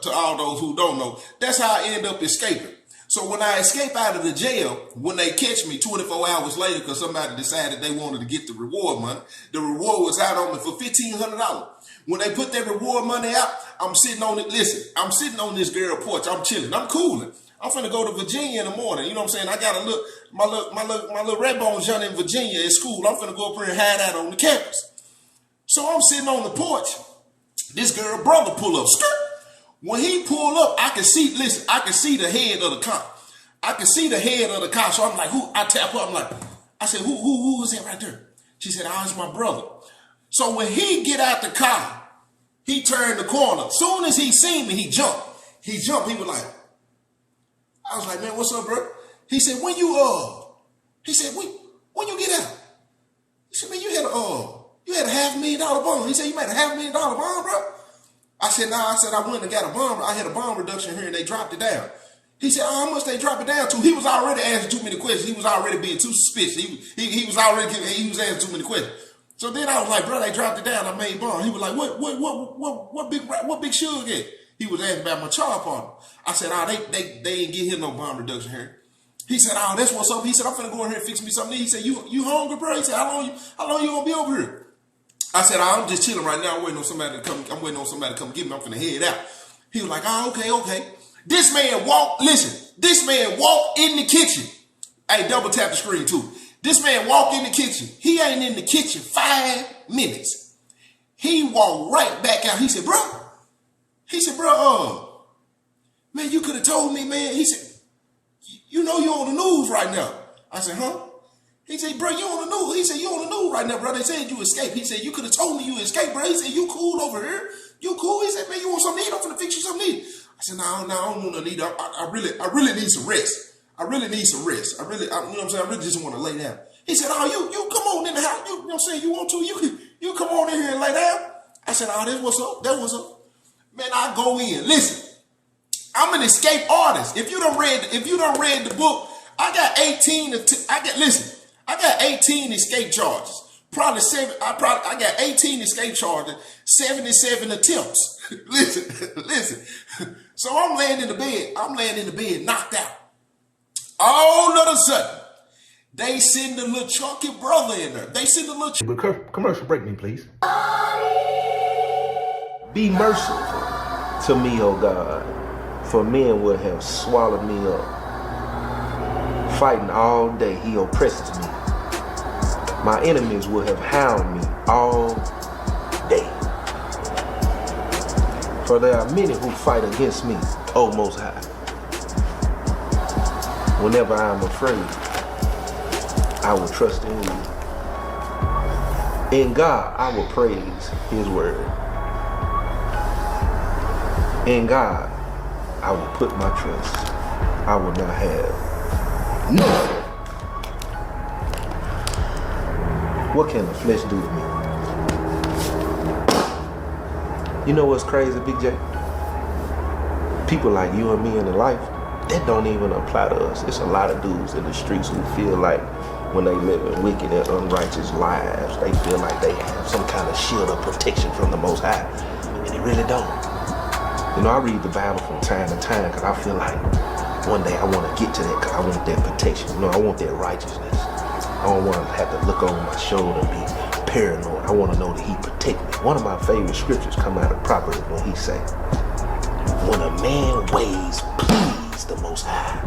to all those who don't know, that's how I end up escaping. So when I escape out of the jail, when they catch me 24 hours later because somebody decided they wanted to get the reward money, the reward was out on me for $1,500. When they put that reward money out, I'm sitting on it. Listen, I'm sitting on this girl porch. I'm chilling. I'm cooling. I'm finna go to Virginia in the morning. You know what I'm saying? I got my little red bones young in Virginia at school. I'm finna go up here and hide out on the campus. So I'm sitting on the porch. This girl brother pull up. Skirt. When he pull up, I can see the head of the car. I can see the head of the car. So I'm like, who? I tap her. I'm like, I said, who is that right there? She said, oh, it's my brother. So when he get out the car, he turned the corner. Soon as he seen me, he jumped. He was like, I was like, man, what's up, bro? He said, when you get out? He said, man, you had a $500,000 bond. He said, you made a $500,000 bond, bro? I said, nah, I went and got a bond. I had a bond reduction here and they dropped it down. He said, oh, how much they drop it down to? He was already asking too many questions. He was already being too suspicious. He was asking too many questions. So then I was like, bro, they dropped it down. I made bond. He was like, what big sugar get? He was asking about my charge partner. I said, oh, they ain't get him no bond reduction here. He said, oh, that's what's up. He said, I'm finna go in here and fix me something. He said, you hungry, bro? He said, how long you gonna be over here? I said, oh, I'm just chilling right now. I'm waiting on somebody to come get me. I'm finna head out. He was like, oh, okay. This man walked in the kitchen. Hey, double tap the screen too. This man walked in the kitchen. He ain't in the kitchen 5 minutes. He walked right back out. He said, bro, man, you could have told me, man. He said, you know you on the news right now. I said, huh? He said, bro, you on the news. He said, you on the news right now, bro. They said you escaped. He said, you could have told me you escaped, bro. He said, you cool over here? You cool? He said, man, you want something to eat? I'm finna fix you something to eat. I said, no, I don't want to eat. I really need some rest. I really need some rest. You know what I'm saying? I really just want to lay down. He said, oh, you come on in the house. You know what I'm saying? You want to? You come on in here and lay down. I said, oh, that's what's up. That what's up. Man, I go in. Listen, I'm an escape artist. If you done read the book, I got 18 escape charges. I got 18 escape charges, 77 attempts. Listen. So I'm laying in the bed, knocked out. All of a sudden, they send a little chunky brother in there. Commercial break me, please. Be merciful to me, O God, for men would have swallowed me up. Fighting all day, he oppresses me. My enemies would have hounded me all day. For there are many who fight against me, O Most High. Whenever I am afraid, I will trust in you. In God, I will praise his word. In God, I will put my trust. I will not have nothing. What can the flesh do to me? You know what's crazy, Big J? People like you and me in the life, that don't even apply to us. It's a lot of dudes in the streets who feel like when they live in wicked and unrighteous lives, they feel like they have some kind of shield of protection from the Most High. And they really don't. You know, I read the Bible from time to time because I feel like one day I want to get to that because I want that protection. You know, I want that righteousness. I don't want to have to look over my shoulder and be paranoid. I want to know that he protect me. One of my favorite scriptures come out of Proverbs when he say, when a man ways please the Most High,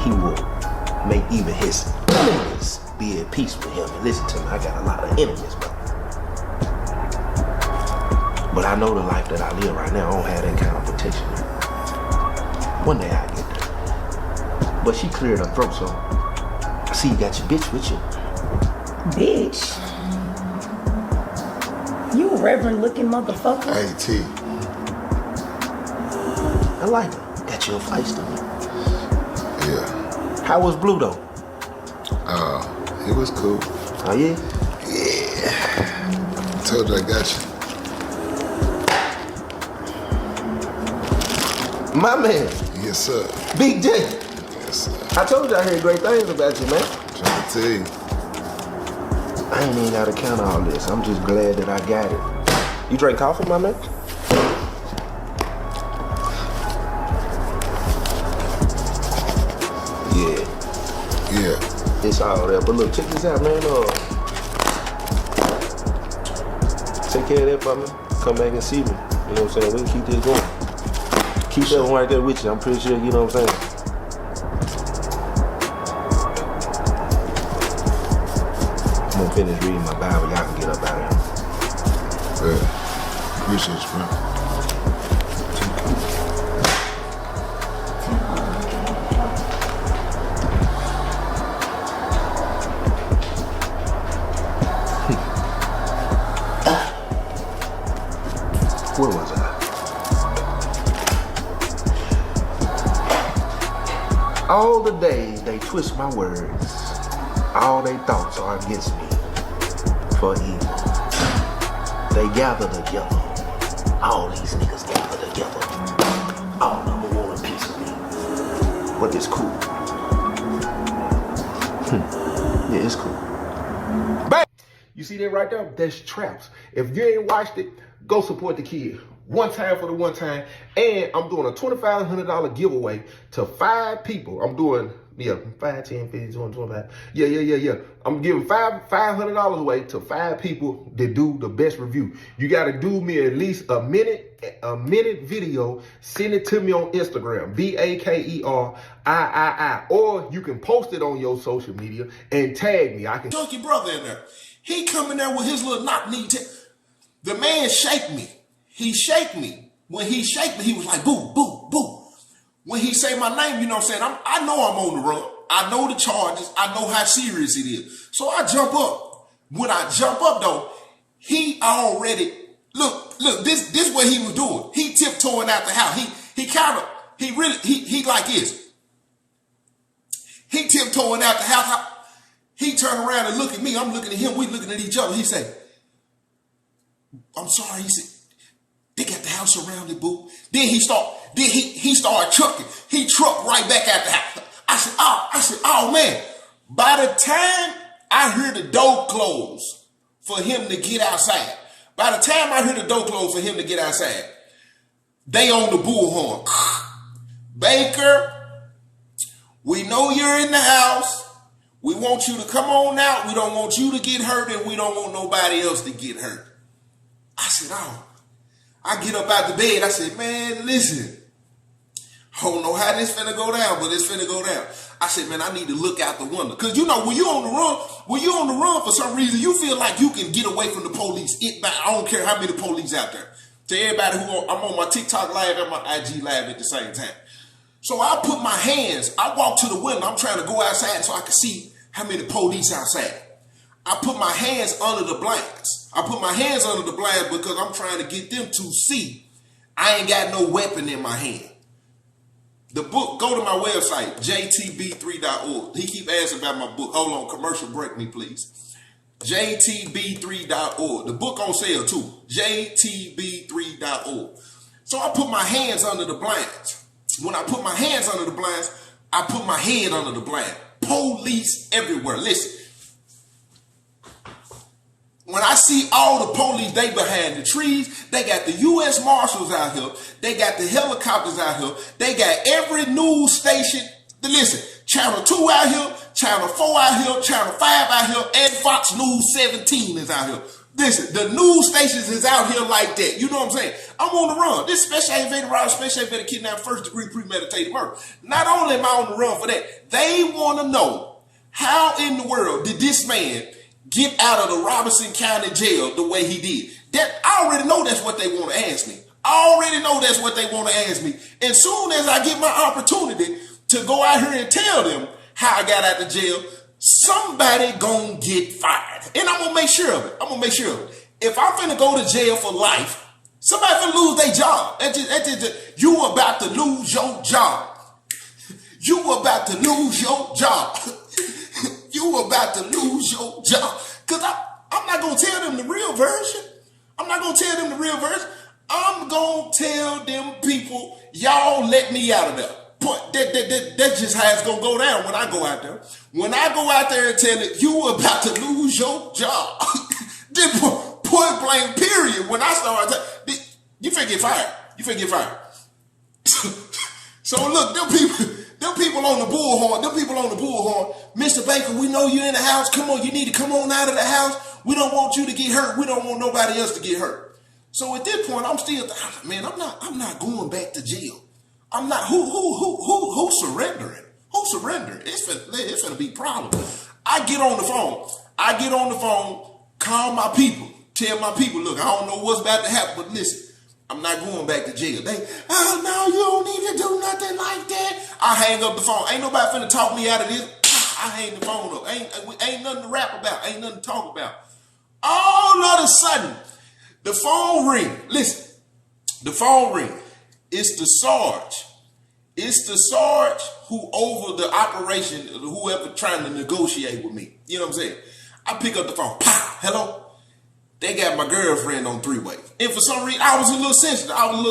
he will make even his enemies be at peace with him. And listen to me, I got a lot of enemies, bro. But I know the life that I live right now, I don't have that kind of protection. One day I get there. But she cleared her throat, so I see you got your bitch with you. Bitch? You a reverend looking motherfucker. Hey, T. I like her. Got you a feisty. Yeah. How was Blue though? It was cool. Oh yeah? Yeah. Told you I got you. My man. Yes, sir. Big J. Yes, sir. I told you I heard great things about you, man. I'm trying to tell you. I I ain't even gotta count all this. I'm just glad that I got it. You drink coffee, my man? Yeah. It's all there. But look, check this out, man. Take care of that for me. Come back and see me. You know what I'm saying? We can keep this going. Keep that one right there with you. I'm pretty sure, you know what I'm saying? I'm gonna finish reading my Bible. Y'all can get up out of here. Yeah. Appreciate you, man. Where was I? All the days they twist my words, all they thoughts are against me for evil. They gather together, all these niggas gather together. All of them want a piece of me, but it's cool. Yeah, it's cool. Bang! You see that right there? That's Traps. If you ain't watched it, go support the kid. One time for the one time. And I'm doing a $2,500 giveaway to 5 people. I'm doing, 5, 10, 15, 20, 25. Yeah. I'm giving $500 away to 5 people that do the best review. You got to do me at least a minute video. Send it to me on Instagram, BAKERIII. Or you can post it on your social media and tag me. I can. Junkie brother in there. He coming there with his little knock knee. The man shake me. He shake me. When he shake me, he was like, boo, boo, boo. When he say my name, you know what I'm saying? I know I'm on the run. I know the charges. I know how serious it is. So I jump up. When I jump up though, he already, look, this what he was doing. He tiptoeing out the house. He like this. He tiptoeing out the house. He turned around and look at me. I'm looking at him. We looking at each other. He say, I'm sorry. He said, they got the house surrounded, boo. Then he started trucking. He trucked right back at the house. I said, oh man. By the time I heard the door close for him to get outside, they on the bullhorn. Baker, we know you're in the house. We want you to come on out. We don't want you to get hurt, and we don't want nobody else to get hurt. I said, oh. I get up out the bed. I said, man, listen. I don't know how this finna go down, but it's finna go down. I said, man, I need to look out the window. Because, you know, when you're on the run for some reason, you feel like you can get away from the police. I don't care how many police out there. To everybody I'm on my TikTok live and my IG live at the same time. So I walk to the window. I'm trying to go outside so I can see how many police outside. I put my hands under the blankets. Because I'm trying to get them to see I ain't got no weapon in my hand. The book, go to my website, jtb3.org. He keep asking about my book. Hold on, commercial break me, please. jtb3.org. The book on sale too, jtb3.org. So I put my hands under the blankets. When I put my hands under the blankets, I put my head under the blanket. Police everywhere. Listen. When I see all the police, they behind the trees. They got the U.S. Marshals out here. They got the helicopters out here. They got every news station. Listen, Channel 2 out here, Channel 4 out here, Channel 5 out here, and Fox News 17 is out here. Listen, the news stations is out here like that. You know what I'm saying? I'm on the run. This special aggravated robbery, special aggravated kidnapping, first-degree premeditated murder. Not only am I on the run for that, they want to know how in the world did this man get out of the Robinson County jail the way he did. I already know that's what they want to ask me. And soon as I get my opportunity to go out here and tell them how I got out of jail, somebody gonna get fired. And I'm gonna make sure of it. If I'm finna go to jail for life, somebody finna lose their job. You about to lose your job. Because I'm not going to tell them the real version. I'm going to tell them people, y'all let me out of there. point. That's just how it's gonna go down when I go out there. When I go out there and tell it, you about to lose your job. Then point blank, period. When I start, you finna get fired. You finna get fired. So look, them people on the bullhorn, Mr. Baker, we know you're in the house. Come on, you need to come on out of the house. We don't want you to get hurt. We don't want nobody else to get hurt. So at this point, I'm still, man, I'm not going back to jail. I'm not, who surrendering? Who surrendering? It's gonna be a problem. I get on the phone, call my people, tell my people, look, I don't know what's about to happen, but listen, I'm not going back to jail. Oh no, you don't need to do nothing like that. I hang up the phone. Ain't nobody finna talk me out of this. I hang the phone up. Ain't nothing to rap about. Ain't nothing to talk about. All of a sudden, the phone ring. Listen, the phone ring. It's the Sarge. It's the Sarge who over the operation, whoever trying to negotiate with me. You know what I'm saying? I pick up the phone. Pow, hello? They got my girlfriend on three-way. And for some reason, I was a little sensitive. I was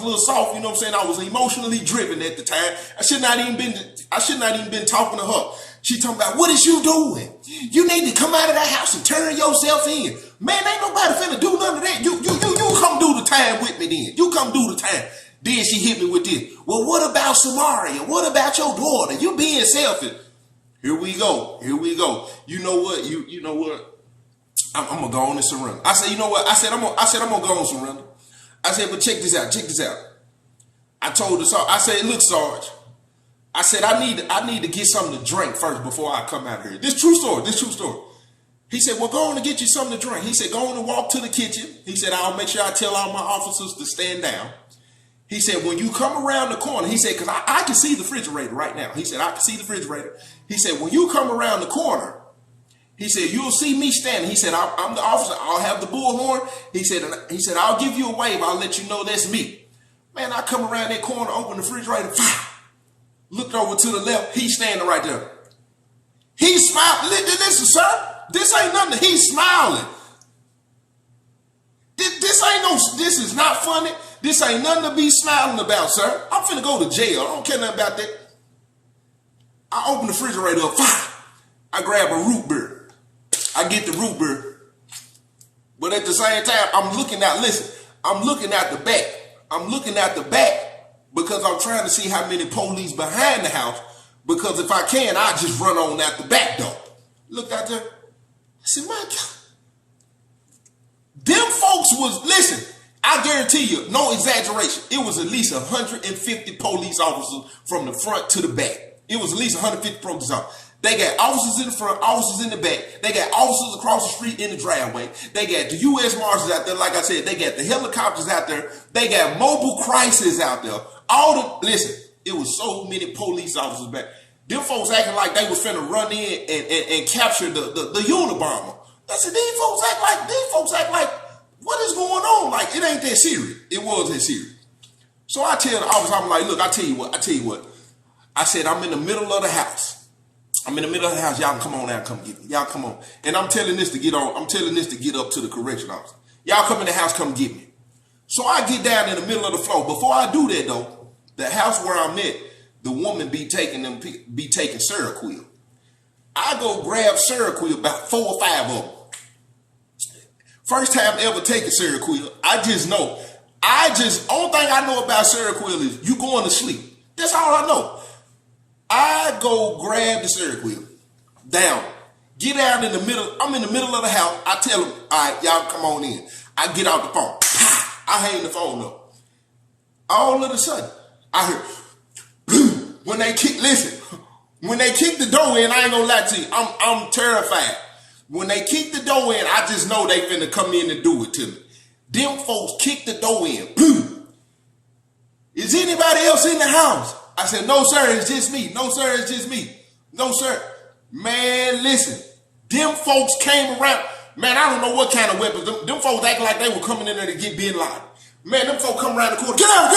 a little soft, you know what I'm saying? I was emotionally driven at the time. I should not even been talking to her. She talking about, what is you doing? You need to come out of that house and turn yourself in. Man, ain't nobody finna do none of that. You come do the time with me then. You come do the time. Then she hit me with this. Well, what about Samaria? What about your daughter? You being selfish. Here we go. You know what? You know what? I'm gonna go on and surrender. I said, you know what? I said I'm gonna go on and surrender. I said, but check this out. I told the Sarge, I said, look, Sarge. I said, I need to get something to drink first before I come out here. This true story. He said, well, go on and get you something to drink. He said, go on and walk to the kitchen. He said, I'll make sure I tell all my officers to stand down. He said, when you come around the corner, he said, because I can see the refrigerator right now. He said, I can see the refrigerator. He said, when you come around the corner, he said, you'll see me standing. He said, I'm the officer. I'll have the bullhorn. He said, I'll give you a wave. I'll let you know that's me. Man, I come around that corner, open the refrigerator, looked over to the left. He's standing right there. He's smiling. Listen, sir, this ain't nothing. He's smiling. This is not funny. This ain't nothing to be smiling about, sir. I'm finna go to jail. I don't care nothing about that. I open the refrigerator up. I grab a root beer. I get the root beer. But at the same time, I'm looking at the back. I'm looking at the back because I'm trying to see how many police behind the house. Because if I can, I just run on out the back door. Look out there. I said, my God. Them folks listen, I guarantee you, no exaggeration, it was at least 150 police officers from the front to the back. It was at least 150 police officers. They got officers in the front, officers in the back. They got officers across the street in the driveway. They got the U.S. Marshals out there. Like I said, they got the helicopters out there. They got mobile crisis out there. Listen, it was so many police officers back. Them folks acting like they was finna run in and capture the Unabomber. I said, these folks act like, what is going on? Like, it ain't that serious. It was that serious. So I tell the officer, I'm like, look, I tell you what. I said, I'm in the middle of the house. Y'all can come on out and come get me. Y'all come on. And I'm telling this to get up to the correction officer. Y'all come in the house, come get me. So I get down in the middle of the floor. Before I do that though, the house where I'm at, the woman be taking Seroquel. I go grab Seroquel, about 4 or 5 of them. First time ever taking Seroquel. Only thing I know about Seroquel is you going to sleep. That's all I know. I go grab the Seroquel. Down. Get out in the middle. I'm in the middle of the house. I tell them, all right, y'all come on in. I get out the phone. I hang the phone up. All of a sudden, I hear, when they kick the door in, I ain't gonna lie to you, I'm terrified. When they kick the door in, I just know they finna come in and do it to me. Them folks kick the door in. Is anybody else in the house? I said, no, sir, it's just me. No, sir, it's just me. No, sir. Man, listen. Them folks came around. Man, I don't know what kind of weapons. Them folks act like they were coming in there to get Bin Laden. Man, them folks come around the corner. Get out.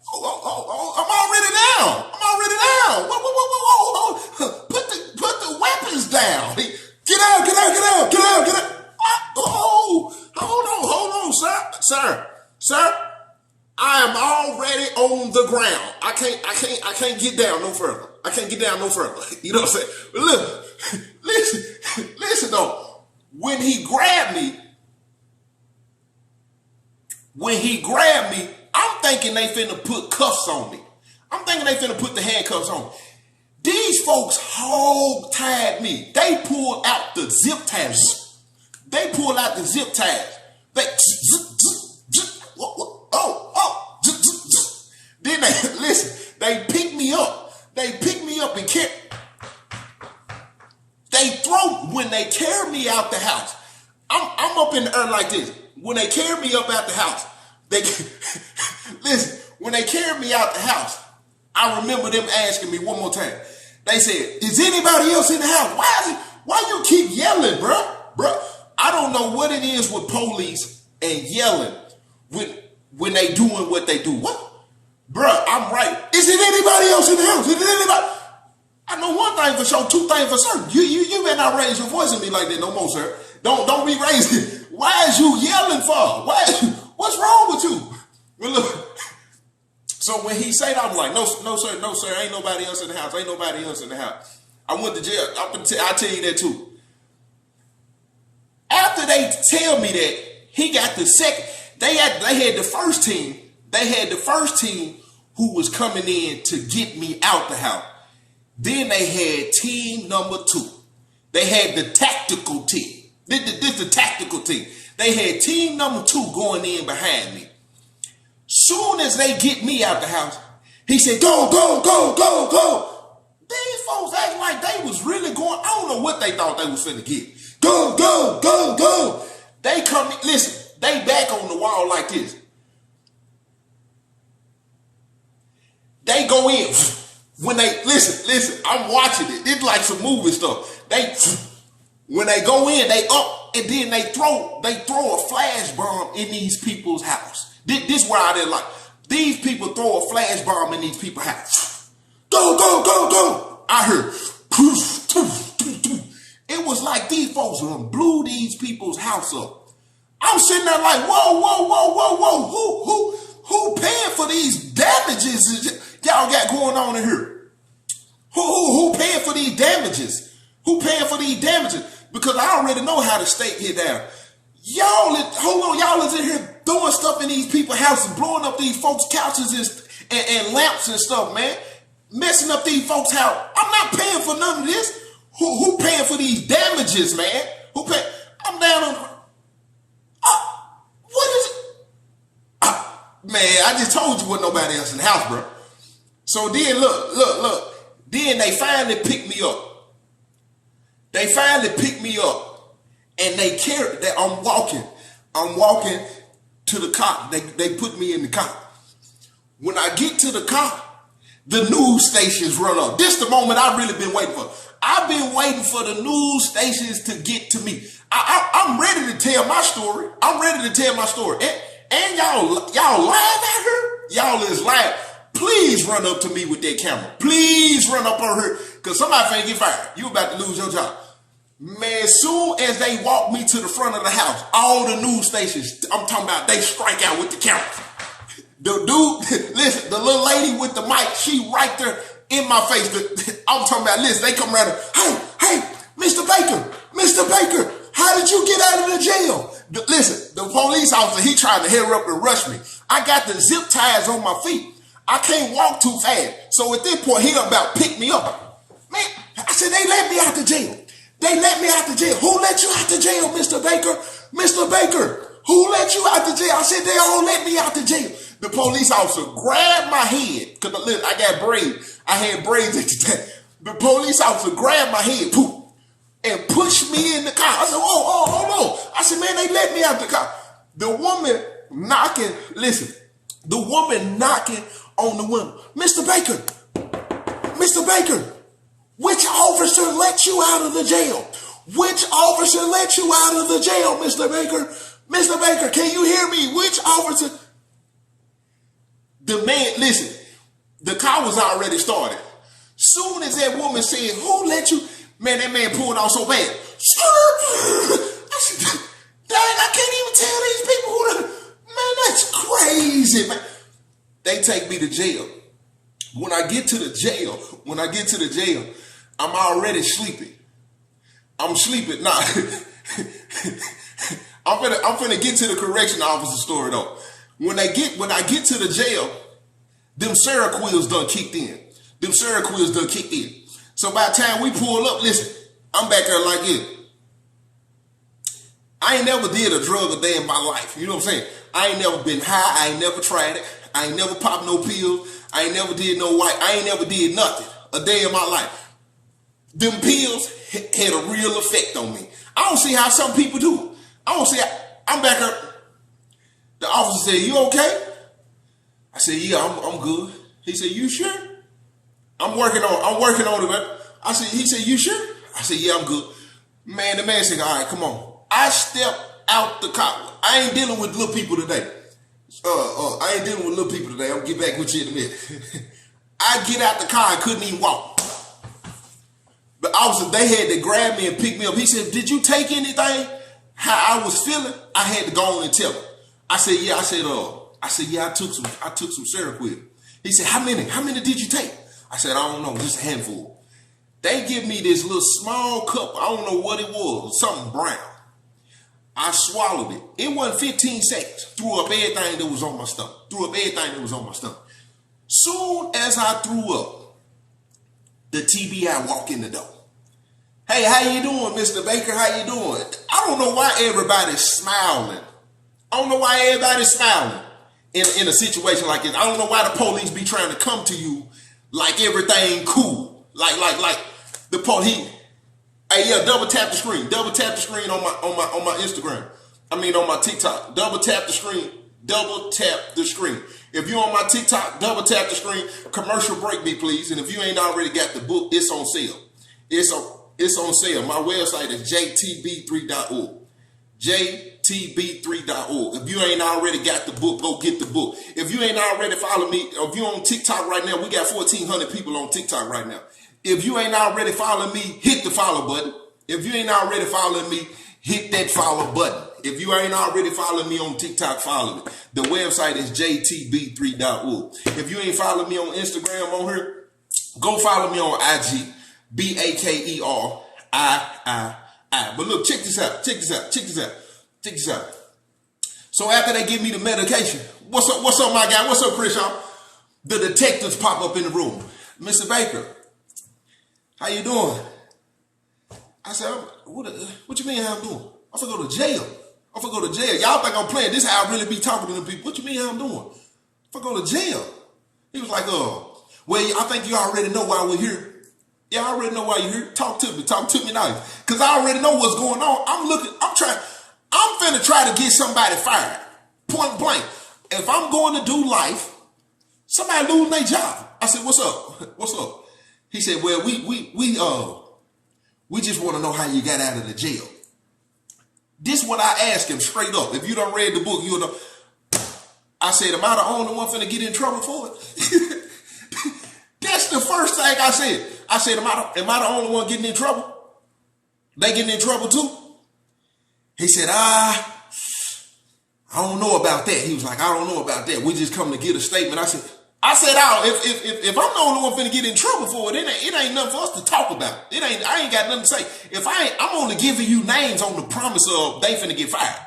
I'm already down. Whoa. Put the weapons down. Get out. Oh, hold on, sir. I am already on the ground. I can't get down no further. I can't get down no further. You know what I'm saying? But look, listen though. When he grabbed me, I'm thinking they finna put cuffs on me. I'm thinking they finna put the handcuffs on me. These folks hog-tied me. They pulled out the zip ties. They pulled out the zip ties. Then they pick me up. They pick me up and when they carry me out the house. I'm up in the air like this. When they carry me up out the house, when they carry me out the house, I remember them asking me one more time. They said, is anybody else in the house? Why you keep yelling, bruh? I don't know what it is with police and yelling when they doing what they do. What? Bruh, I'm right. Is it anybody else in the house? Is it anybody? I know one thing for sure, two things for certain. You better not raise your voice at me like that no more, sir. Don't be raising. Why is you yelling for? What's wrong with you? Well, look. So when he said, I'm like, no, sir, ain't nobody else in the house. Ain't nobody else in the house. I went to jail. I'll tell you that too. After they tell me that, he got the second. They had the first team. They had the first team who was coming in to get me out the house. Then they had team number 2. They had the tactical team. This is the tactical team. They had team number 2 going in behind me. Soon as they get me out the house, he said, go. These folks act like they was really going, I don't know what they thought they was finna get. Go. They come, listen, they back on the wall like this. They go in. When they, listen, I'm watching it. It's like some movie stuff. When they go in, they up, and then they throw a flash bomb in these people's house. This why I didn't like. These people throw a flash bomb in these people's house. Go. I heard. It was like these folks blew these people's house up. I'm sitting there like, whoa. Who paying for these damages y'all got going on in here? Who paying for these damages? Who paying for these damages? Because I already know how the state get down. Y'all is in here throwing stuff in these people's houses, blowing up these folks' couches and lamps and stuff, man. Messing up these folks' house. I'm not paying for none of this. Who paying for these damages, man? Who pay? I'm down on. What is it? Man, I just told you wasn't nobody else in the house, bro. So then look. Then they finally picked me up. And they carried that I'm walking to the car. They put me in the car. When I get to the car, the news stations run up. This the moment I've really been waiting for. I've been waiting for the news stations to get to me. I'm ready to tell my story. And y'all live out here? Y'all is live. Please run up to me with that camera. Please run up on her. Because somebody finna get fired. You about to lose your job. Man, soon as they walk me to the front of the house, all the news stations, I'm talking about, they strike out with the cameras. The dude, listen, the little lady with the mic, she right there in my face. I'm talking about, listen, they come around, hey, Mr. Baker, how did you get out of the jail? Listen, the police officer, he trying to hurry up and rush me. I got the zip ties on my feet. I can't walk too fast. So at this point, he done about pick me up. Man, I said, they let me out the jail. Who let you out the jail, Mr. Baker? Mr. Baker, who let you out the jail? I said, they all let me out the jail. The police officer grabbed my head, because I got braids. I had braids at the time. The police officer grabbed my head, poof, and pushed me in the car. I said, hold on. I said, man, they let me out the car. The woman knocking on the window. Mr. Baker, which officer let you out of the jail? Which officer let you out of the jail, Mr. Baker? Mr. Baker, can you hear me? Which officer? The man, listen, the car was already started. Soon as that woman said, who let you? Man, that man pulled off so bad. I said, dang, I can't even tell these people who. Man, that's crazy, man. they take me to jail. When I get to the jail, I'm already sleepy. I'm sleeping. Nah. I'm finna get to the correction officer story though. When I get to the jail, them Seroquels done kicked in. So by the time we pull up, listen, I'm back there like this. I ain't never did a drug a day in my life. You know what I'm saying? I ain't never been high. I ain't never tried it. I ain't never popped no pills. I ain't never did no white. I ain't never did nothing a day in my life. Them pills had a real effect on me. I don't see how some people do it. I'm back there. The officer said, "You okay?" I said, "Yeah, I'm good." He said, "You sure?" I'm working on it, man. He said, "You sure?" I said, "Yeah, I'm good." Man, the man said, "All right, come on." I stepped out the car. I ain't dealing with little people today. I'm gonna get back with you in a minute. I get out the car, I couldn't even walk. The officer, they had to grab me and pick me up. He said, "Did you take anything?" How I was feeling, I had to go on and tell him. I said, "Yeah." I said, "Yeah, I took some Seroquel." He said, How many did you take?" I said, "I don't know, just a handful." They give me this little small cup. I don't know what it was, something brown. I swallowed it. It wasn't 15 seconds. Threw up everything that was on my stomach. Soon as I threw up, the TBI walk in the door. "Hey, how you doing, Mr. Baker? How you doing?" I don't know why everybody's smiling. In a situation like this. I don't know why the police be trying to come to you like everything cool. Like the police. Hey, yeah, double tap the screen. Double tap the screen on my Instagram. I mean on my TikTok. Double tap the screen. Double tap the screen. If you're on my TikTok, double tap the screen. Commercial break me, please. And if you ain't already got the book, it's on sale. It's on sale. My website is jtb3.org. jtb3.org. If you ain't already got the book, go get the book. If you ain't already follow me, if you're on TikTok right now, we got 1,400 people on TikTok right now. If you ain't already following me, hit the follow button. If you ain't already following me, hit that follow button. If you ain't already following me on TikTok, follow me. The website is jtb3.org. If you ain't following me on Instagram on here, go follow me on IG, BAKERII. But look, check this out. So after they give me the medication, what's up, my guy? What's up, Chris, y'all? The detectives pop up in the room. "Mr. Baker, how you doing?" I said, "What you mean how I'm doing? I'm finna go to jail. Y'all think I'm playing. This is how I really be talking to them people. What you mean how I'm doing? I'm finna go to jail." He was like, "Well, I think you already know why we're here." "Yeah, I already know why you're here. Talk to me nice. Cause I already know what's going on. I'm finna try to get somebody fired. Point blank. If I'm going to do life, somebody losing their job." I said, "What's up?" He said, "Well, we just want to know how you got out of the jail." This is what I asked him straight up. If you done read the book, you'll know. I said, "Am I the only one finna get in trouble for it?" That's the first thing I said. I said, am I the only one getting in trouble? They getting in trouble too? He said, I don't know about that. He was like, "I don't know about that. We just come to get a statement." I said, if I'm the only one finna get in trouble for it, it ain't nothing for us to talk about. I ain't got nothing to say. I'm only giving you names on the promise of they finna get fired.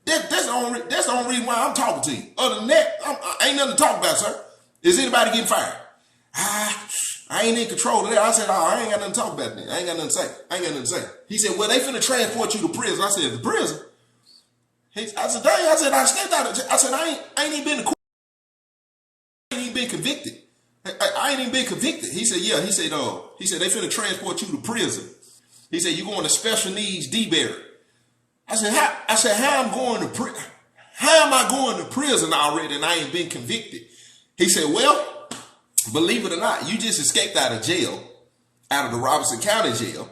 That's the only reason why I'm talking to you. Other than that, ain't nothing to talk about, sir. Is anybody getting fired? I ain't in control of that. I said, I ain't got nothing to talk about that. I ain't got nothing to say. He said, "Well, they finna transport you to prison." I said, "The prison?" I said, "Dang." I said, "I stepped out of." I said, I ain't even been to court. I ain't even been convicted. I ain't even been convicted." He said, "Yeah." He said, they finna transport you to prison. He said, "You going to special needs D-Berry." I said, how am I going to prison already and I ain't been convicted? He said, "Well, believe it or not, you just escaped out of jail, out of the Robertson County jail."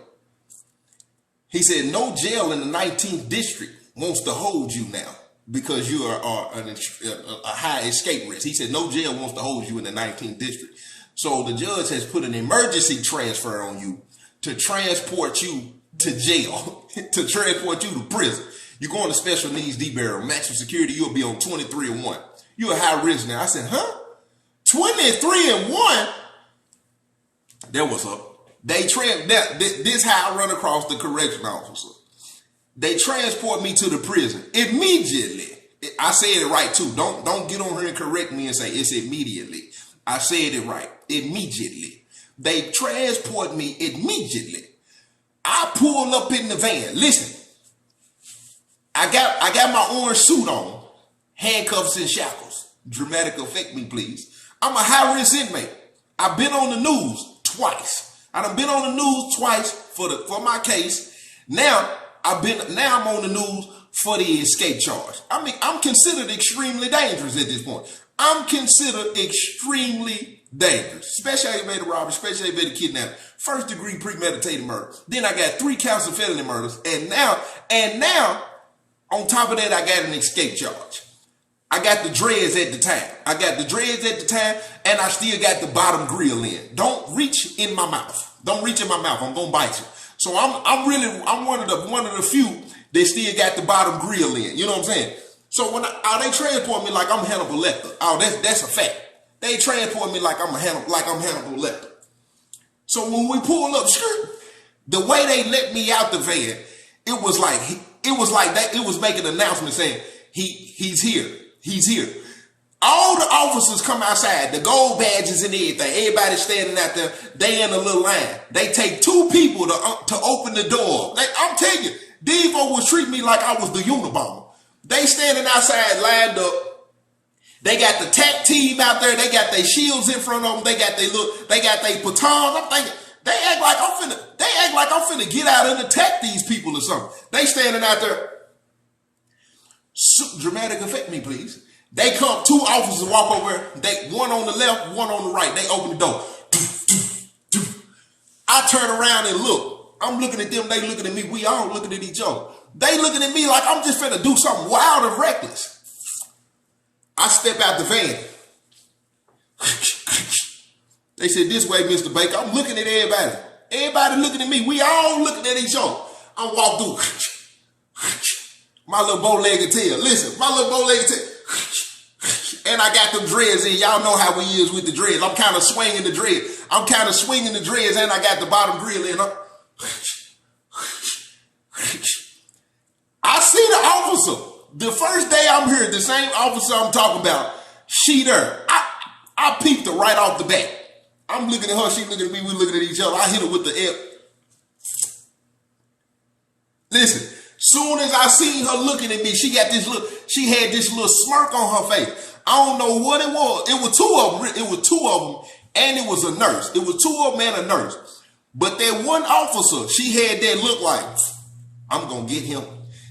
He said, "No jail in the 19th district wants to hold you now because you are a high escape risk." He said, "No jail wants to hold you in the 19th district. So the judge has put an emergency transfer on you to transport you to jail, to transport you to prison. You're going to special needs D-Barrel, maximum security. You'll be on 2301. You're a high risk now." I said, "Huh?" 23-1. That was up. This how I run across the correction officer. They transport me to the prison immediately. I said it right too. Don't get on here and correct me and say it's immediately. I said it right. Immediately. They transport me immediately. I pull up in the van. Listen, I got my orange suit on, handcuffs and shackles. Dramatic effect me, please. I'm a high-risk inmate. I've been on the news twice. I done been on the news twice for my case. Now I'm on the news for the escape charge. I mean, I'm considered extremely dangerous at this point. I'm considered extremely dangerous. Special aggravated robbery, special aggravated kidnapping, first degree premeditated murder. Then I got 3 counts of felony murders. And now, on top of that, I got an escape charge. I got the dreads at the time. And I still got the bottom grill in. Don't reach in my mouth. I'm gonna bite you. So I'm one of the few that still got the bottom grill in. You know what I'm saying? So when they transport me like I'm Hannibal Lecter. Oh, that's a fact. They transport me like I'm Hannibal Lecter. So when we pull up, the way they let me out the van, it was making an announcement saying he's here. He's here. All the officers come outside, the gold badges and everything. Everybody's standing out there. They in a little line. They take 2 people to open the door. I'm telling you, Devo was treating me like I was the Unabomber. They standing outside lined up. They got the TAC team out there. They got their shields in front of them. They got their batons. I'm thinking, they act like I'm finna get out and attack these people or something. They standing out there. Dramatic effect me, please. They come, 2 officers walk over, one on the left, one on the right. They open the door. I turn around and look. I'm looking at them, they looking at me. We all looking at each other. They looking at me like I'm just finna do something wild and reckless. I step out the van. They said, this way, Mr. Baker. I'm looking at everybody. Everybody looking at me. We all looking at each other. I walk through. My little bow-legged tail. Listen, my little bow-legged tail. And I got them dreads in. Y'all know how we is with the dreads. I'm kind of swinging the dreads. And I got the bottom grill in. I see the officer. The first day I'm here, the same officer I'm talking about, she there. I peeped her right off the bat. I'm looking at her, she looking at me, we looking at each other. I hit her with the F. Listen, soon as I seen her looking at me, she had this little smirk on her face. I don't know what it was. It was 2 of them. It was 2 of them, and it was a nurse. It was 2 of them and a nurse. But that one officer, she had that look like, I'm gonna get him.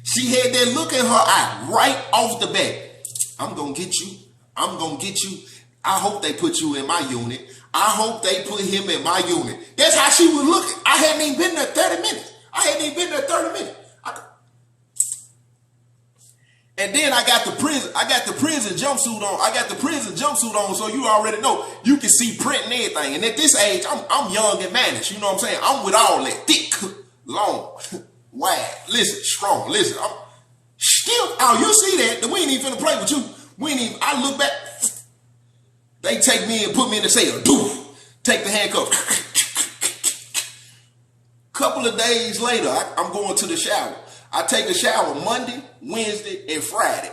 She had that look in her eye right off the bat. I'm gonna get you. I'm gonna get you. I hope they put you in my unit. I hope they put him in my unit. That's how she was looking. I hadn't even been there 30 minutes. And then I got the prison jumpsuit on. So you already know, you can see print and everything. And at this age, I'm young and mannish. You know what I'm saying? I'm with all that thick, long, wide. Listen, strong. Listen, I'm still. Oh, you see that? We ain't even finna play with you. I look back. They take me and put me in the cell. Take the handcuffs. Couple of days later, I'm going to the shower. I take a shower Monday, Wednesday, and Friday.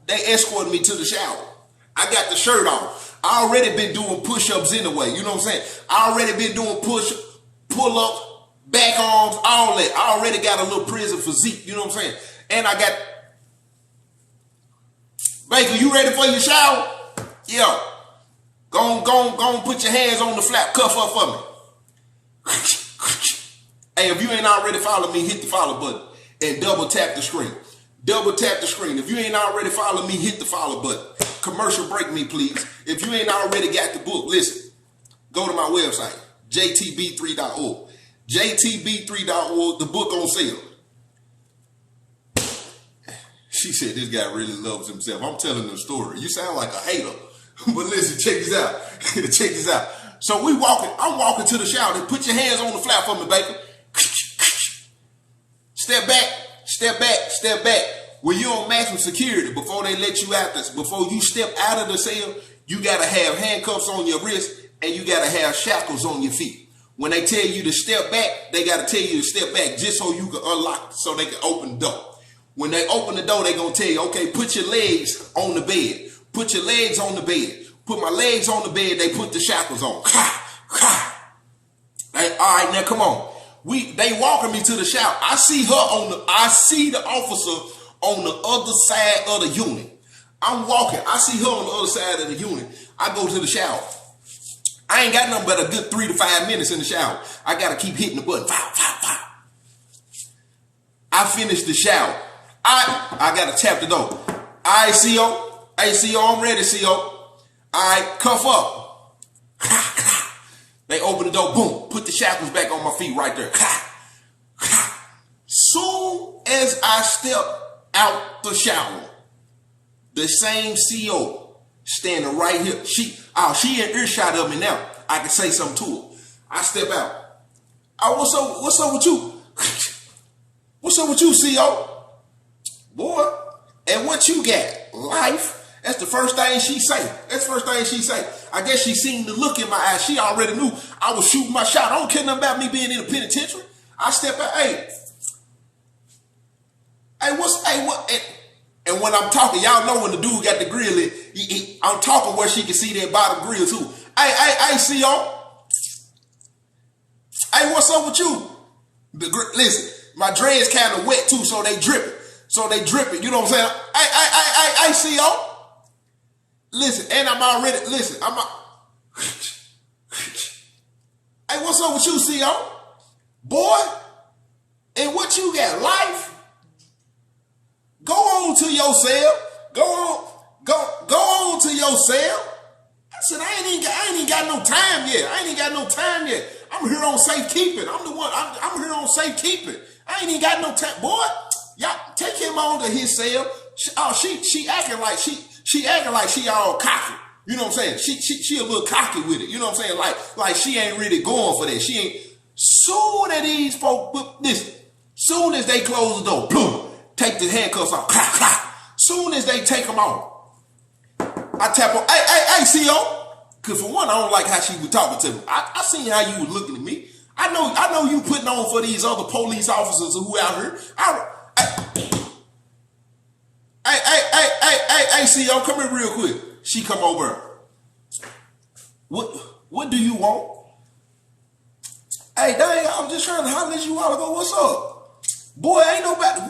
They escorted me to the shower. I got the shirt off. I already been doing push-ups anyway. You know what I'm saying? I already been doing pull-ups, back arms, all that. I already got a little prison physique. You know what I'm saying? And I got... Baker, you ready for your shower? Yeah. Go on, put your hands on the flap. Cuff up for me. Hey, if you ain't already followed me, hit the follow button and double tap the screen. If you ain't already followed me, hit the follow button. Commercial break me, please. If you ain't already got the book, listen. Go to my website, jtb3.org. jtb3.org, the book on sale. She said, this guy really loves himself. I'm telling the story. You sound like a hater. But listen, check this out. So I'm walking to the shower. Put your hands on the flap for me, baby. Step back. when you're on maximum security, before they let you out, before you step out of the cell, you gotta have handcuffs on your wrist and you gotta have shackles on your feet. When they tell you to step back, they gotta tell you to step back just so you can unlock, so they can open the door. When they open the door, they gonna tell you, okay, put your legs on the bed. Put your legs on the bed. Put my legs on the bed. They put the shackles on. All right, now come on. They walking me to the shower. I see the officer on the other side of the unit. I'm walking. I see her on the other side of the unit. I go to the shower. I ain't got nothing but a good 3 to 5 minutes in the shower. I got to keep hitting the button. I finish the shower. I got to tap the door. All right, CO. Hey, CO, I'm ready, CO. All right, cuff up. They open the door. Boom. Put the shackles back on my feet right there. Soon as I step out the shower, the same CO standing right here. She in earshot of me now. I can say something to her. I step out. Oh, what's up with you? What's up with you, CO? Boy, and what you got? Life? That's the first thing she say. I guess she seen the look in my eyes. She already knew I was shooting my shot. I don't care nothing about me being in the penitentiary. I step out, what? And when I'm talking, y'all know when the dude got the grill in, I'm talking where she can see that bottom grill too. Hey, CO. Hey, what's up with you? Listen, my dreads kind of wet too, so they dripping. You know what I'm saying? Hey, CO. Listen, and hey, what's up with you, CO? Boy, and what you got? Life? Go on to your cell. Go on to your cell. I said, I ain't even got no time yet. I'm here on safekeeping. I'm here on safekeeping. I ain't even got no time. Boy, y'all take him on to his cell. She acting like she all cocky. You know what I'm saying? She a little cocky with it. You know what I'm saying? Like she ain't really going for that. She ain't. Soon as these folks, listen, soon as they close the door, boom, take the handcuffs off, clap, clap. Soon as they take them off, I tap on, hey, CO. Cause for one, I don't like how she was talking to me. I seen how you was looking at me. I know you putting on for these other police officers who out here. Hey, CO, come here real quick. She come over. What do you want? Hey, dang, I'm just trying to holler at you all ago. What's up? Boy, ain't nobody,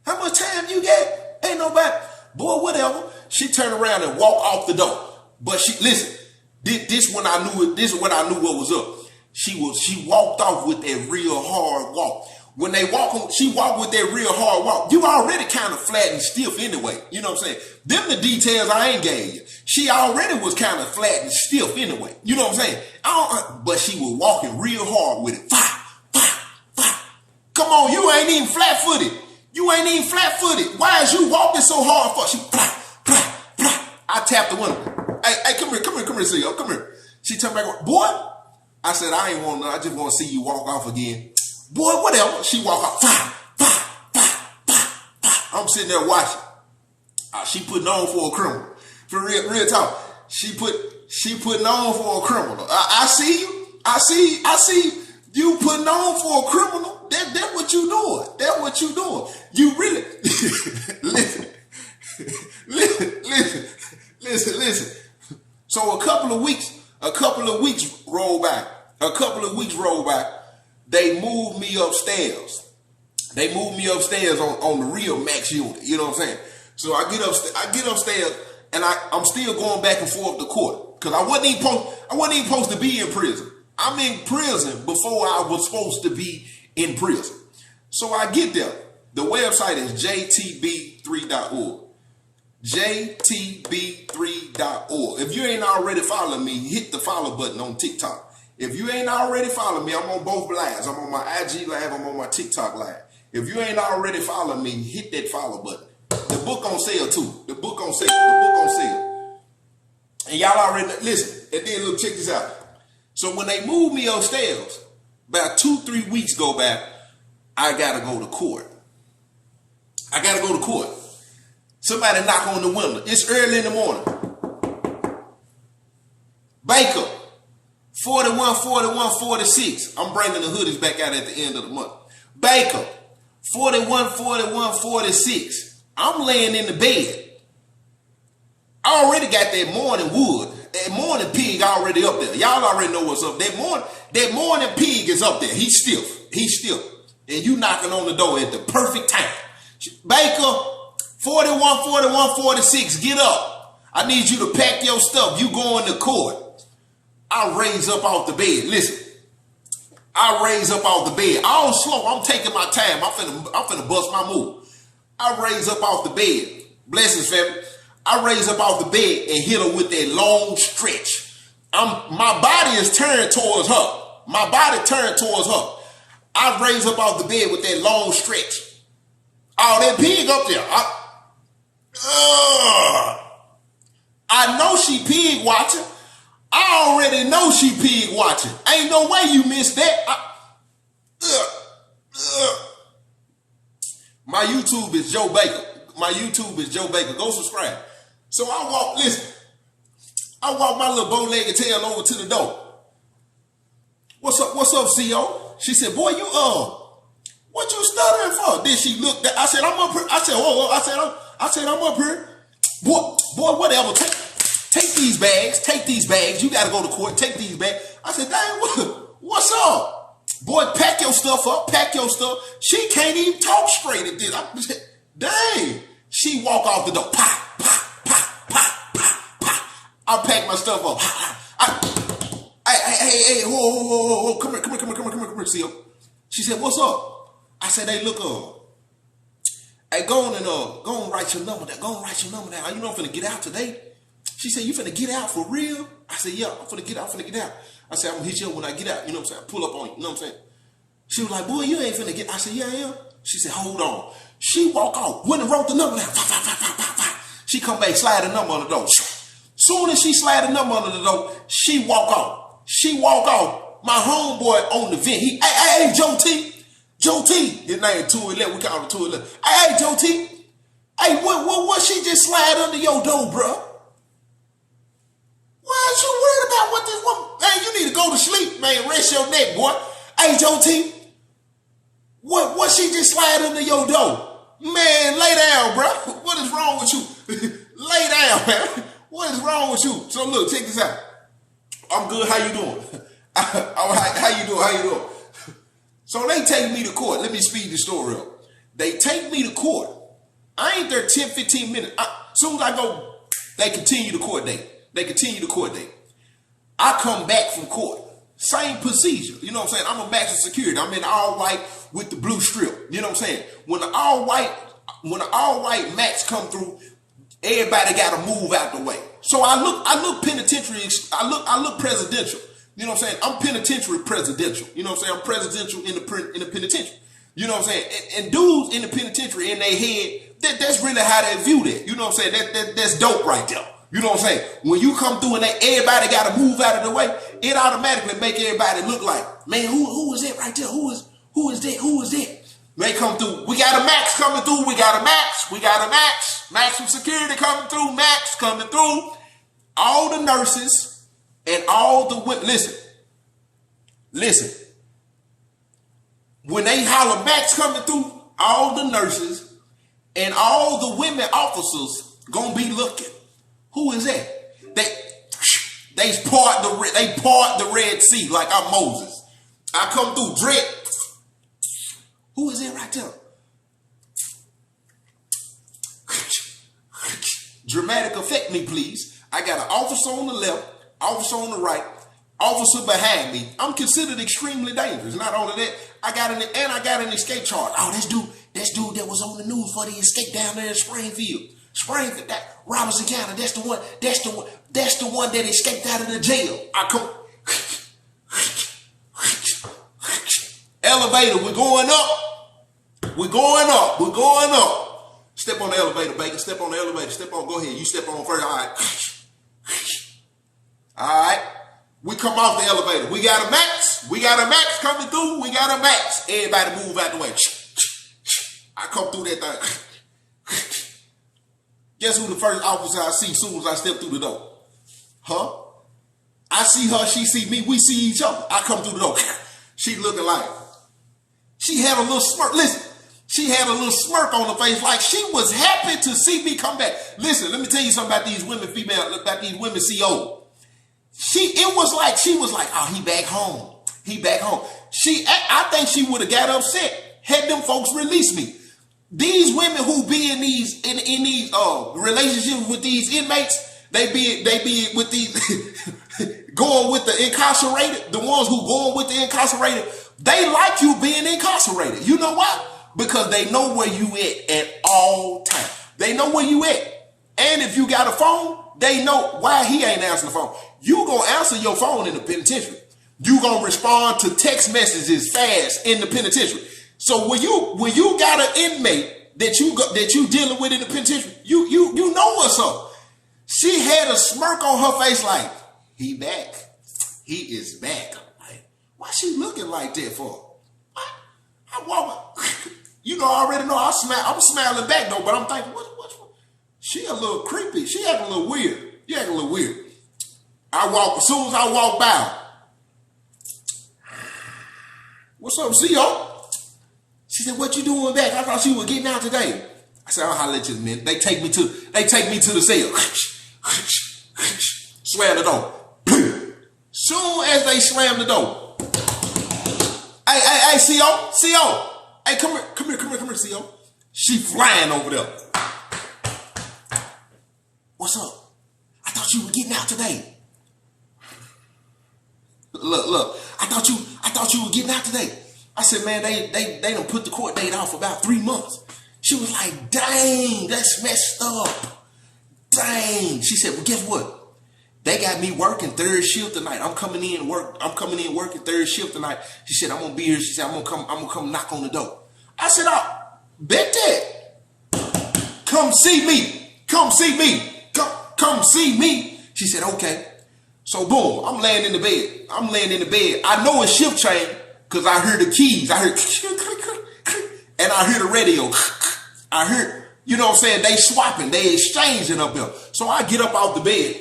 how much time you got? Ain't nobody, boy, whatever. She turned around and walked off the door. But listen, this when I knew it, this is when I knew what was up. She walked off with that real hard walk. When she walked with that real hard walk. You already kind of flat and stiff anyway. You know what I'm saying? Them the details I ain't gave you. She already was kind of flat and stiff anyway. You know what I'm saying? But she was walking real hard with it. Come on, you ain't even flat-footed. Why is you walking so hard for? She I tapped the window. Hey, come here, CEO. Come here. She turned back, boy. I said, I ain't want to, I just want to see you walk off again. Boy, whatever. She walk off. I'm sitting there watching. She putting on for a criminal. For real talk. She putting on for a criminal. I see you. I see you putting on for a criminal. That's what you doing. You really listen. So a couple of weeks roll by. They moved me upstairs. On the real max unit. You know what I'm saying? So I get upstairs, and I'm still going back and forth to court because I wasn't even supposed to be in prison. I'm in prison before I was supposed to be in prison. So I get there. The website is jtb3.org. jtb3.org. If you ain't already following me, hit the follow button on TikTok. If you ain't already following me, I'm on both lives. I'm on my IG live, I'm on my TikTok live. If you ain't already following me, hit that follow button. The book on sale too. The book on sale. And y'all already, listen, and then look, check this out. So when they move me upstairs, about 2-3 weeks go by, I gotta go to court. I gotta go to court. Somebody knock on the window. It's early in the morning. Baker, 41, 41, 46. I'm bringing the hoodies back out at the end of the month. Baker, 41, 41, 46. I'm laying in the bed. I already got that morning wood. That morning pig already up there. Y'all already know what's up. That morning pig is up there. He's stiff. He's stiff. And you knocking on the door at the perfect time. Baker, 41, 41, 46. Get up. I need you to pack your stuff. You going to court. I raise up off the bed. Listen. I raise up off the bed. All slow. I'm taking my time. I'm finna bust my move. I raise up off the bed. Blessings, family. I raise up off the bed and hit her with that long stretch. My body is turned towards her. My body turned towards her. I raise up off the bed with that long stretch. Oh, that pig up there. I know she pig watching. I already know she pig watching. Ain't no way you missed that. My YouTube is Joe Baker. My YouTube is Joe Baker. Go subscribe. So I walk my little bow-legged tail over to the door. What's up, CO? She said, boy, you, what you stuttering for? Then she looked at, I said, I'm up here. I said, I'm up here. Boy, whatever. Take these bags. You got to go to court. Take these bags. I said, dang, what's up? Boy, pack your stuff up. Pack your stuff. She can't even talk straight at this. Dang. She walk off the door. Pop. I pack my stuff up. Hey, whoa, come here, CO. She said, what's up? I said, hey, look, hey, go on and write your number down. Go on, write your number down. You know I'm finna get out today. She said, you finna get out for real? I said, yeah, I'm finna get out. I said, I'm gonna hit you up when I get out. You know what I'm saying? Pull up on you. You know what I'm saying? She was like, boy, you ain't finna get. I said, yeah, I am. She said, hold on. She walk off, went and wrote the number down. She come back, slide the number on the door. Soon as she slide the number under the door, she walk off. My homeboy on the vent. Hey, Joe T. His name 211. We call him 211. Hey, Joe T. Hey, what she just slide under your door, bro? Why aren't you worried about what this woman? Man, you need to go to sleep, man. Rest your neck, boy. Hey, Joe T. What she just slide under your door? Man, lay down, bro. What is wrong with you? Lay down, man. What is wrong with you? So look, check this out. I'm good. How you doing? How you doing? So they take me to court. Let me speed the story up. They take me to court. I ain't there 10, 15 minutes. Soon as I go, they continue the court date. I come back from court. Same procedure. You know what I'm saying? I'm a maximum security. I'm in all white with the blue strip. You know what I'm saying? When the all white max come through, everybody got to move out the way. So I look penitentiary. I look presidential. You know what I'm saying? I'm penitentiary presidential. You know what I'm saying? I'm presidential in the penitentiary. You know what I'm saying? And dudes in the penitentiary, in their head, that's really how they view that. You know what I'm saying? That's dope right there. You know what I'm saying? When you come through and everybody got to move out of the way, it automatically make everybody look like, man, who is that right there? Who is that? They come through. We got a max coming through. We got a max. Maximum security coming through. Max coming through. All the nurses and all the women. Listen. When they holler max coming through, all the nurses and all the women officers gonna be looking. Who is that? They part the Red Sea like I'm Moses. I come through dread. Who is it right there? Dramatic effect me, please. I got an officer on the left, officer on the right, officer behind me. I'm considered extremely dangerous. Not only that, I got an escape charge. Oh, this dude that was on the news for the escape down there in Springfield, that Robinson County. That's the one that escaped out of the jail. I come. Elevator, we're going up. Step on the elevator, Baker. Step on the elevator. Go ahead. You step on first. All right. We come off the elevator. We got a max coming through. We got a max. Everybody move out the way. I come through that thing. Guess who the first officer I see as soon as I step through the door? Huh? I see her, she see me, we see each other. I come through the door. She looking like, she had a little smirk. Listen, she had a little smirk on her face like she was happy to see me come back. Listen, let me tell you something about these women, about these women CO. It was like, she was like, oh, he back home. He back home. I think she would have got upset had them folks release me. These women who be in these relationships with these inmates, they be with these going with the incarcerated, the ones who going with the incarcerated, they like you being incarcerated. You know why? Because they know where you at all times. They know where you at. And if you got a phone, they know why he ain't answering the phone. You gonna answer your phone in the penitentiary. You gonna respond to text messages fast in the penitentiary. So when you got an inmate that you dealing with in the penitentiary, you know what's up. She had a smirk on her face like, he back. He is back. Like, why she looking like that for? What? I walk. You know, I already know I'm smiling back though, but I'm thinking, what? She a little creepy. She acting a little weird. You acting a little weird. As soon as I walk by, what's up, CO? She said, what you doing back? I thought you were getting out today. I said, I'll holler at you in a minute. They take me to the cell. Slam the door. Soon as they slam the door. Hey, CO. Hey, come here, CO. She flying over there. What's up? I thought you were getting out today. Look. I thought you were getting out today. I said, man, they done put the court date off for about 3 months. She was like, dang, that's messed up. Dang. She said, well, guess what? They got me working third shift tonight. I'm coming in working third shift tonight. She said, I'm gonna be here. She said, I'm gonna come knock on the door. I said, oh, bet that. Come see me. Come see me. She said, okay. So boom, I'm laying in the bed. I know it's shift change because I heard the keys. I heard and I heard the radio. I heard, you know what I'm saying? They swapping, they exchanging up there. So I get up out the bed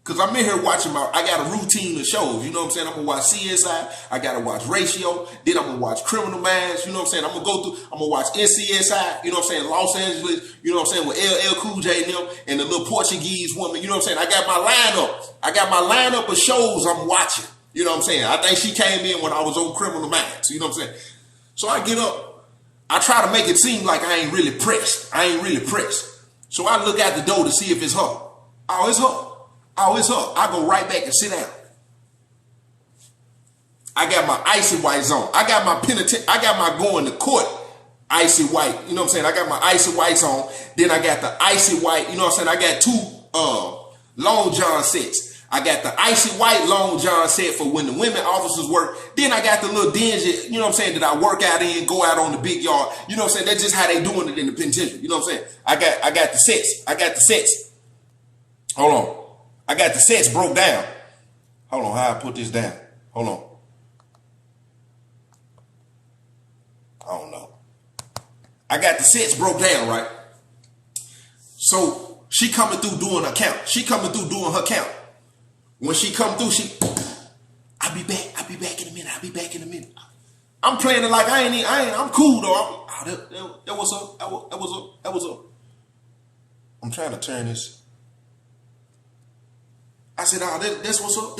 because I'm in here watching I got a routine of shows. You know what I'm saying? I'm going to watch CSI. I got to watch Ratio. Then I'm going to watch Criminal Minds. You know what I'm saying? I'm going to watch NCSI. You know what I'm saying? Los Angeles. You know what I'm saying? With LL Cool J and them and the little Portuguese woman. You know what I'm saying? I got my lineup of shows I'm watching. You know what I'm saying? I think she came in when I was on Criminal Minds. You know what I'm saying? So I get up. I try to make it seem like I ain't really pressed. So I look at the door to see if it's her. Oh, it's her. I go right back and sit down. I got my icy whites on. I got my going to court icy white. You know what I'm saying? I got my icy whites on. Then I got the icy white. You know what I'm saying? I got two long john sets. I got the icy white long john set for when the women officers work. Then I got the little dingy, you know what I'm saying, that I work out in, go out on the big yard. You know what I'm saying? That's just how they doing it in the penitentiary. You know what I'm saying? I got the sets. Hold on. I got the sets broke down. Hold on, how I put this down? Hold on. I don't know. I got the sets broke down, right? So she coming through doing her count. When she come through, I'll be back in a minute. I'm playing it like I'm cool though. That was up. I'm trying to turn this. I said, that's what's up.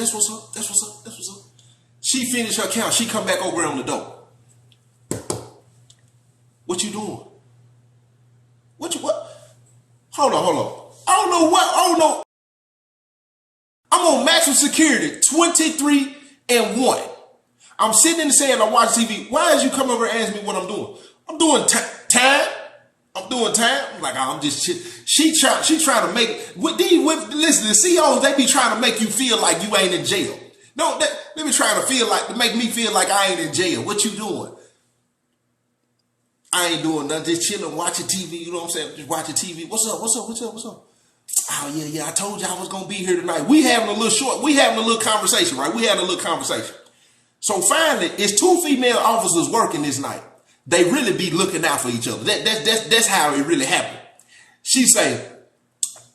She finished her count. She come back over on the door. What you doing? What? Hold on. I don't know. I'm on maximum security, 23-1. I'm sitting in the cell, I watch TV. Why is you come over and ask me what I'm doing? I'm doing time. I'm like, oh, I'm just shit. She trying to make, listen, the COs, they be trying to make you feel like you ain't in jail. No, they be trying to make me feel like I ain't in jail. What you doing? I ain't doing nothing, just chilling, watching TV, you know what I'm saying? Just watching TV. What's up? Oh, yeah, I told you I was going to be here tonight. We having a little conversation, right? So finally, it's two female officers working this night. They really be looking out for each other. That's how it really happened. She say,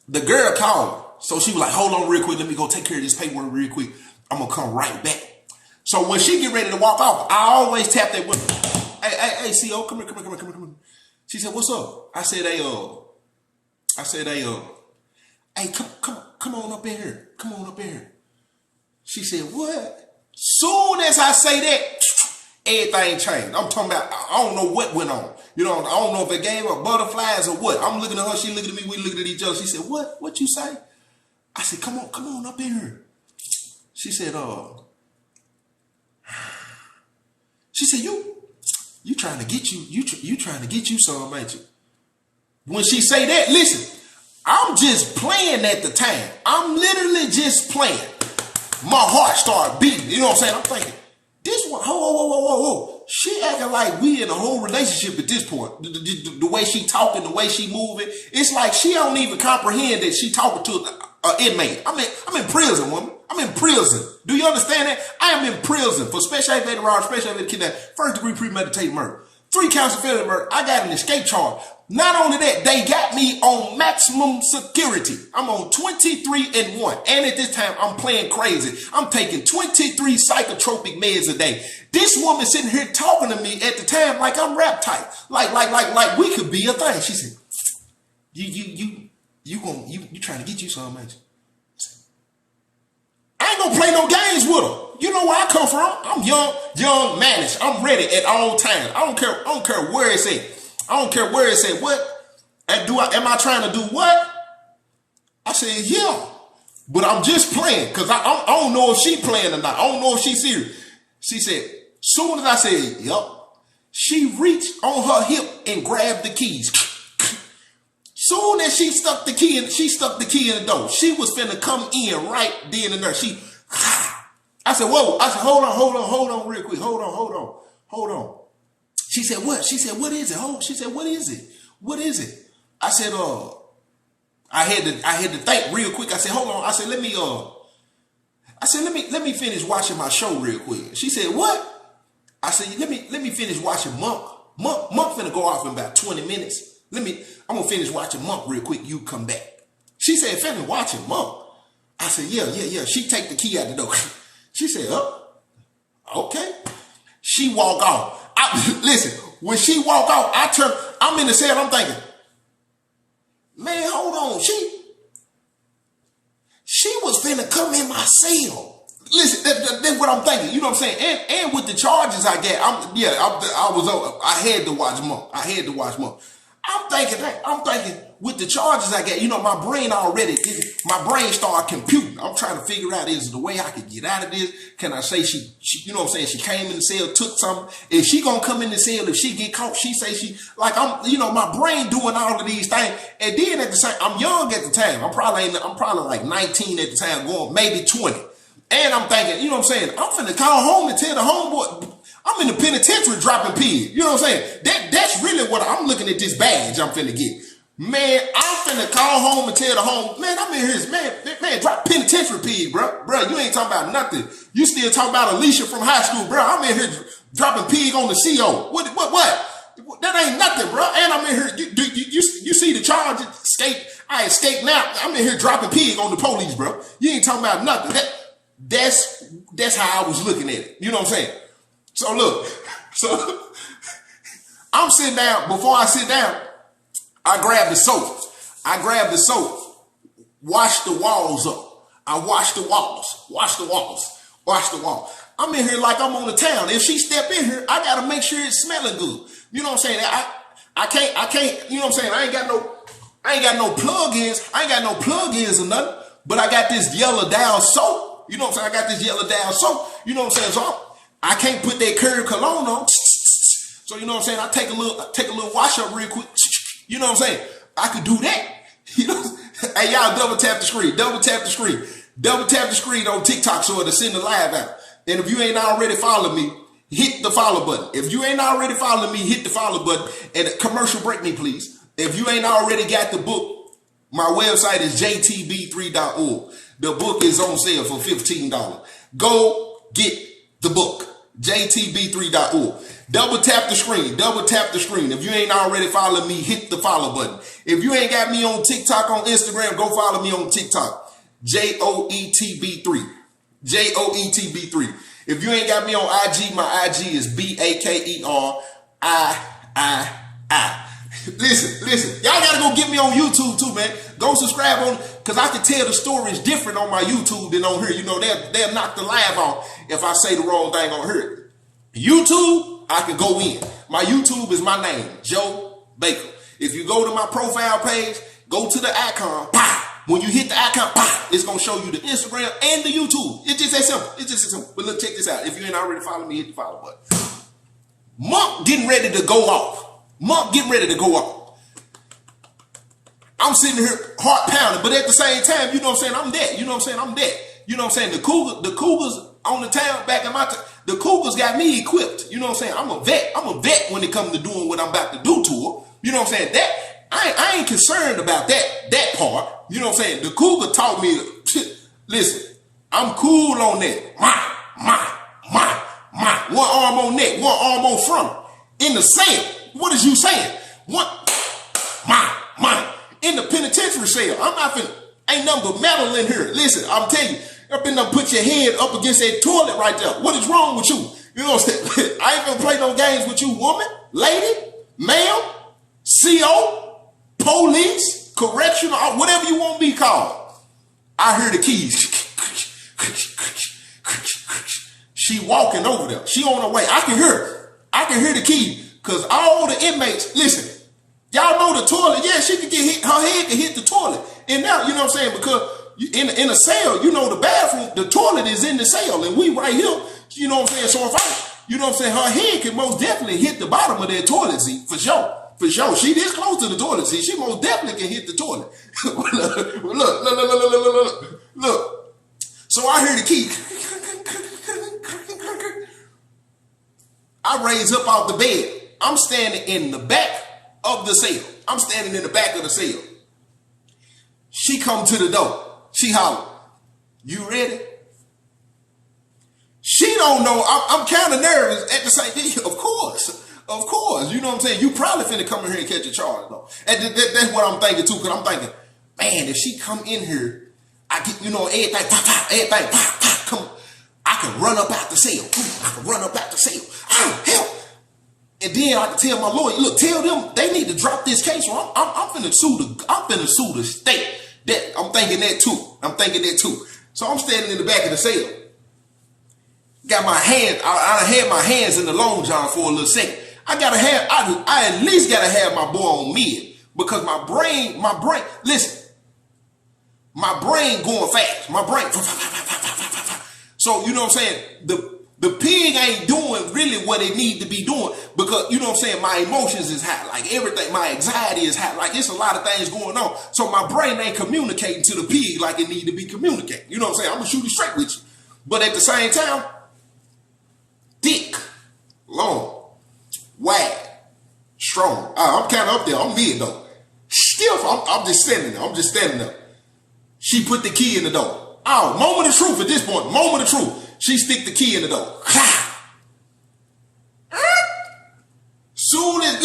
The girl called her. So she was like, hold on real quick. Let me go take care of this paperwork real quick. I'm going to come right back. So when she get ready to walk off, I always tap that window. Hey, CO, come here. She said, what's up? I said, hey, come on up in here. Come on up in here. She said, what? Soon as I say that, everything changed. I'm talking about, I don't know what went on. You know, I don't know if it gave her butterflies or what. I'm looking at her, she looking at me, we looking at each other. She said, what? What you say? I said, come on up in here. She said, you trying to get you trying to get you some, ain't you? When she say that, listen, I'm just playing at the time. I'm literally just playing. My heart started beating. You know what I'm saying? I'm thinking, this one, whoa. She acting like we in a whole relationship at this point. The way she talking, the way she moving, it's like she don't even comprehend that she talking to an inmate. I'm in prison, woman. I'm in prison. Do you understand that? I am in prison for special aggravated robbery, special aggravated kidnapping, first degree premeditated murder, 3 counts of felony murder. I got an escape charge. Not only that, they got me on maximum security. I'm on 23-1. And at this time, I'm playing crazy. I'm taking 23 psychotropic meds a day. This woman sitting here talking to me at the time like I'm rap type. Like we could be a thing. She said, you trying to get you some, ain't you? I ain't gonna play no games with her. You know where I come from. I'm young, mannish. I'm ready at all times. I don't care where it's at. I don't care where it's at. What? Am I trying to do what? I said, yeah. But I'm just playing because I don't know if she playing or not. I don't know if she's serious. She said, soon as I said, yup, she reached on her hip and grabbed the keys. Soon as she stuck the key in the door, she was finna come in right then and there. I said, whoa. I said, hold on real quick. Hold on. She said, what? She said, what is it? She said, what is it? What is it? I said, I had to think real quick. I said, hold on. I said, let me finish watching my show real quick. She said, what? I said, let me finish watching Monk. Monk finna go off in about 20 minutes. I'm gonna finish watching Monk real quick. You come back. She said, finish watching Monk. I said, yeah. She take the key out the door. She said, okay. She walk off. Listen, when she walk off, I'm in the cell, I'm thinking, man, hold on. She was finna come in my cell. Listen, that's what I'm thinking. You know what I'm saying? And with the charges I get, I had to watch Monk. I'm thinking with the charges I get, you know, my brain started computing. I'm trying to figure out, is the way I could get out of this? Can I say she you know what I'm saying? She came in the cell, took something. Is she gonna come in the cell? If she get caught, she say my brain doing all of these things. And then at the same, I'm young at the time. I'm probably like 19 at the time, going maybe 20. And I'm thinking, you know what I'm saying? I'm finna call home and tell the homeboy, I'm in the penitentiary dropping pigs. You know what I'm saying? That's really what I'm looking at, this badge I'm finna get. Man, I'm finna call home and tell the home, man, I'm in here, man, drop penitentiary pig, bro. Bro, you ain't talking about nothing. You still talking about Alicia from high school, bro. I'm in here dropping pig on the CO. What? That ain't nothing, bro. And I'm in here, you see the charge, I escaped now. I'm in here dropping pig on the police, bro. You ain't talking about nothing. That's how I was looking at it. You know what I'm saying? So look, I'm sitting down. Before I sit down, I grab the soap. Wash the walls up. I wash the walls. I'm in here like I'm on the town. If she step in here, I gotta make sure it's smelling good. You know what I'm saying? I can't, you know what I'm saying? I ain't got no plug-ins. I ain't got no plug-ins or nothing. But I got this yellow down soap. You know what I'm saying? You know what I'm saying? So I can't put that curb cologne on. So you know what I'm saying? I take a little wash up real quick. You know what I'm saying? I could do that. You know, hey, y'all double tap the screen on TikTok so it'll send the live out. And if you ain't already followed me, hit the follow button. If you ain't already followed me, hit the follow button. And commercial break me, please. If you ain't already got the book, my website is jtb3.org. The book is on sale for $15. Go get the book, jtb3.org. Double tap the screen. Double tap the screen. If you ain't already following me, hit the follow button. If you ain't got me on TikTok, on Instagram, go follow me on TikTok. JOETB3. JOETB3. If you ain't got me on IG, my IG is BAKERII. Listen. Y'all gotta go get me on YouTube too, man. Go subscribe on, cause I can tell the stories different on my YouTube than on here. You know, they'll knock the live off if I say the wrong thing on here. YouTube, I can go in. My YouTube is my name, Joe Baker. If you go to my profile page, go to the icon, pow. When you hit the icon, pow, it's gonna show you the Instagram and the YouTube. It's just that simple. It's just that simple. But look, check this out. If you ain't already following me, hit the follow button. Monk getting ready to go off. Monk getting ready to go off. I'm sitting here heart pounding, but at the same time, you know what I'm saying? I'm dead. You know what I'm saying? I'm dead. You know what I'm saying? The Cougars on the town back in my time, the Cougars got me equipped. You know what I'm saying? I'm a vet. I'm a vet when it comes to doing what I'm about to do to her. You know what I'm saying? That I ain't concerned about that part. You know what I'm saying? The Cougar taught me, listen, I'm cool on that. My. One arm on neck, one arm on front. In the cell. What is you saying? What? My. In the penitentiary cell. I'm not finna, ain't nothing but metal in here. Listen, I'm telling you, up in there, put your head up against that toilet right there. What is wrong with you? You know what I'm saying? I ain't gonna play no games with you, woman, lady, ma'am, CO, police, correctional, whatever you want to be called. I hear the keys. She walking over there. She on her way. I can hear her. I can hear the key. Because all the inmates, listen, y'all know the toilet. Yeah, she could get hit. Her head can hit the toilet. And now, you know what I'm saying? Because in a cell, you know, the bathroom, the toilet is in the cell. And we right here, you know what I'm saying? So if I, you know what I'm saying? Her head can most definitely hit the bottom of that toilet seat. For sure. For sure. She this close to the toilet seat. She most definitely can hit the toilet. Look. So I hear the key. I raise up off the bed. I'm standing in the back of the cell. I'm standing in the back of the cell. She come to the door. She holler, "You ready?" She don't know. I'm kind of nervous at the same time. Of course. You know what I'm saying? You probably finna come in here and catch a charge though. And that's what I'm thinking too. Cause I'm thinking, man, if she come in here, I get, you know, everything, come. I can run up out the cell. Oh, help. And then I can tell my lawyer, look, tell them they need to drop this case. Or I'm finna sue the state. I'm thinking that too. So I'm standing in the back of the cell. Got my hand, I had my hands in the long john for a little second. I at least gotta have my boy on mid. Because my brain, listen, my brain going fast. My brain. So, you know what I'm saying? The pig ain't doing really what it need to be doing because, you know what I'm saying, my emotions is high. Like everything, my anxiety is high. Like it's a lot of things going on. So my brain ain't communicating to the pig like it need to be communicating. You know what I'm saying? I'm going to shoot it straight with you. But at the same time, thick, long, wide, strong. I'm kind of up there. I'm mid though. Still, I'm just standing there. She put the key in the door. Oh, moment of truth at this point. Moment of truth. She stick the key in the door. Soon as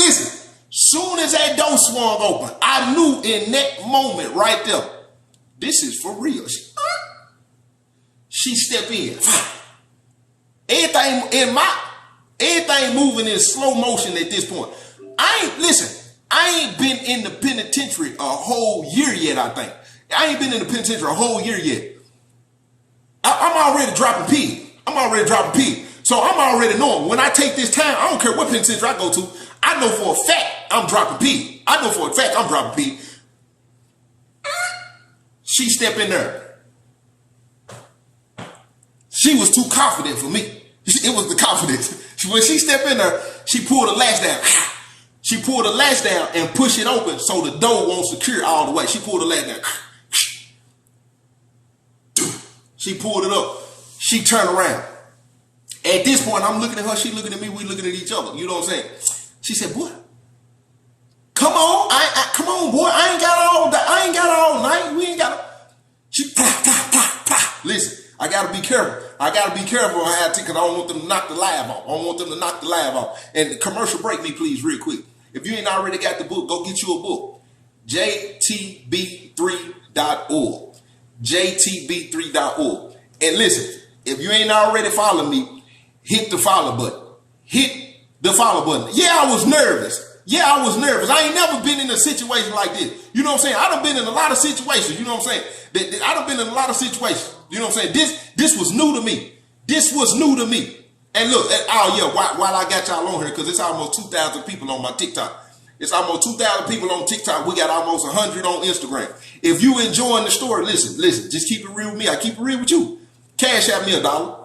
that door swung open, I knew in that moment right there, this is for real. She stepped in. Everything moving in slow motion at this point. I ain't been in the penitentiary a whole year yet, I think. I ain't been in the penitentiary a whole year yet. I'm already dropping P. So I'm already knowing when I take this time, I don't care what penitentiary I go to, I know for a fact I'm dropping P. She stepped in there. She was too confident for me. It was the confidence. When she stepped in there, she pulled the latch down. She pulled the latch down and pushed it open so the door won't secure all the way. She pulled the latch down. She pulled it up. She turned around. At this point, I'm looking at her. She looking at me. We looking at each other. You know what I'm saying? She said, "Boy, come on. Come on, boy. I ain't got all night. We ain't got." She, plah. Listen, I gotta be careful. I gotta be careful on how I take it. I don't want them to knock the live off. I don't want them to knock the live off. And the commercial break me, please, real quick. If you ain't already got the book, go get you a book. JTB3.org. JTB3.org. And listen, if you ain't already following me, hit the follow button. Hit the follow button. Yeah, I was nervous. I ain't never been in a situation like this. You know what I'm saying? I done been in a lot of situations. You know what I'm saying? I done been in a lot of situations. You know what I'm saying? This was new to me. This was new to me. And look, while I got y'all on here, because it's almost 2,000 people on my TikTok. It's almost 2,000 people on TikTok. We got almost 100 on Instagram. If you enjoying the story, listen, just keep it real with me. I keep it real with you. Cash out me $1.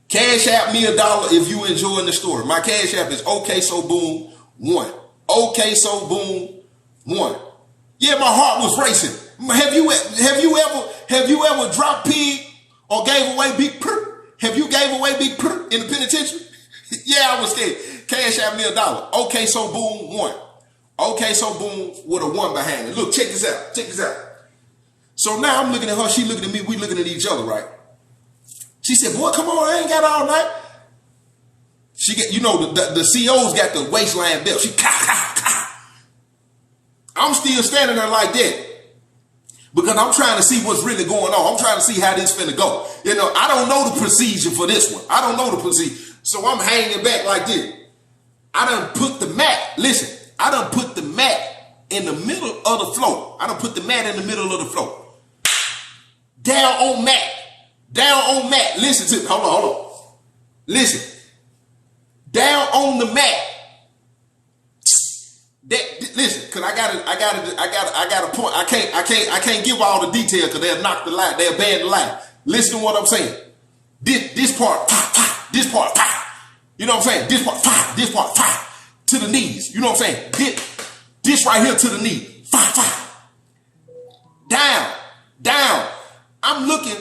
Cash out me $1 if you enjoying the story. My cash app is OKSoBoom1. OKSoBoom1. Yeah, my heart was racing. Have you ever dropped pig or gave away big purr? Have you gave away big purr in the penitentiary? Yeah, I was scared. Cash out me $1. OKSoBoom1. OKSoBoom with a 1 behind it. Look, check this out. Check this out. So now I'm looking at her. She looking at me. We looking at each other, right? She said, boy, come on, I ain't got all night. She get, you know, the CO's got the waistline belt. She I'm still standing there like that because I'm trying to see what's really going on. I'm trying to see how this finna go. You know, I don't know the procedure for this one. I don't know the procedure. So I'm hanging back like this. I done put the mat, listen, I done put the mat in the middle of the floor. I done put the mat in the middle of the floor. Down on mat. Down on mat. Listen to me. Hold on. Listen. Down on the mat. Listen, cause I got a point. I can't give all the detail because they'll knock the line. They'll ban the line. Listen to what I'm saying. This part, this part, you know what I'm saying? This part, to the knees. You know what I'm saying? This right here to the knee. Down. I'm looking.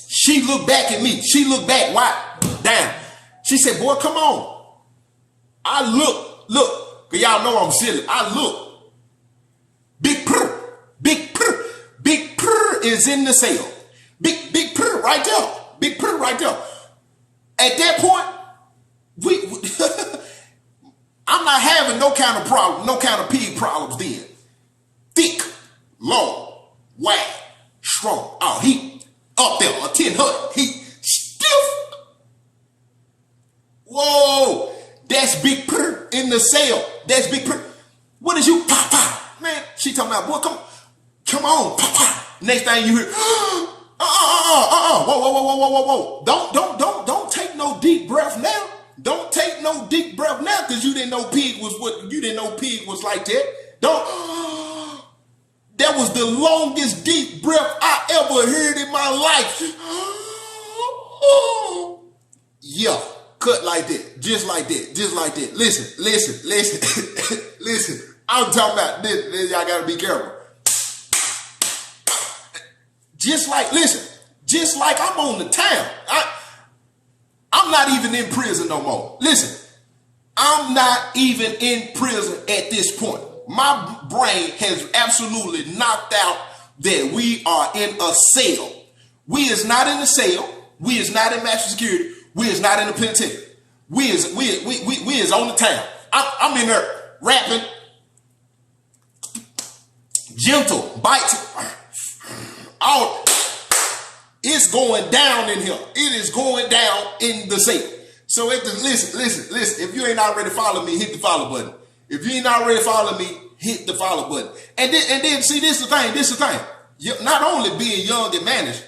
She looked back at me. She looked back. Why? Down. She said, boy, come on. I look, cause y'all know I'm silly. I look. Big purr is in the cell. Big purr right there. Big purr right there. At that point, I'm not having no kind of problem, no kind of pig problems then. Thick, long, wide, strong. Oh, he up there, a 10-hut. He stiff. Whoa, that's big purr in the cell. That's big purr. What is you? Pop. Man, she talking about, boy, come on, pop. Next thing you hear, whoa. Don't take no deep breath now. Don't take no deep breath now because you didn't know pig was like that. That was the longest deep breath I ever heard in my life. Yeah, cut like that, just like that. Listen. Listen. I'm talking about this. Y'all gotta be careful. Just like I'm on the town. I'm not even in prison no more. Listen, I'm not even in prison at this point. My brain has absolutely knocked out that we are in a cell. We is not in the cell. We is not in maximum security. We is not in the penitentiary. We is on the town. I'm in there rapping, gentle, bites. All it's going down in here. It is going down in the cell. So listen. If you ain't already following me, hit the follow button. If you ain't already following me, hit the follow button. And then see, this is the thing. Not only being young and managed,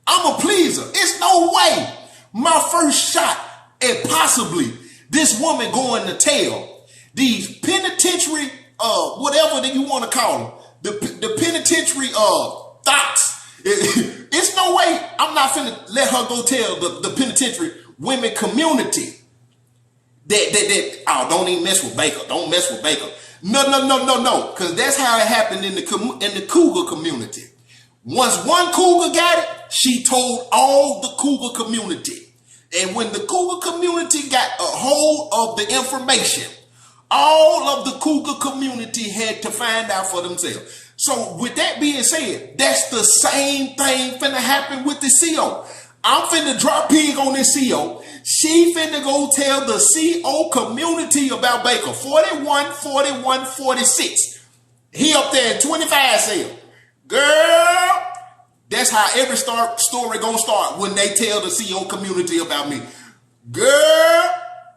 I'm a pleaser. It's no way my first shot at possibly this woman going to tell these penitentiary, whatever that you want to call them, the penitentiary thoughts. It's no way I'm not finna let her go tell the penitentiary women community that don't even mess with Baker. Don't mess with Baker. No. Because that's how it happened in the cougar community. Once one cougar got it, she told all the cougar community. And when the cougar community got a hold of the information, all of the cougar community had to find out for themselves. So with that being said, that's the same thing finna happen with the CO. I'm finna drop pig on this CO. She finna go tell the CO community about Baker. 41, 41, 46. He up there in 25 sale. Girl, that's how every story gonna start when they tell the CO community about me. Girl,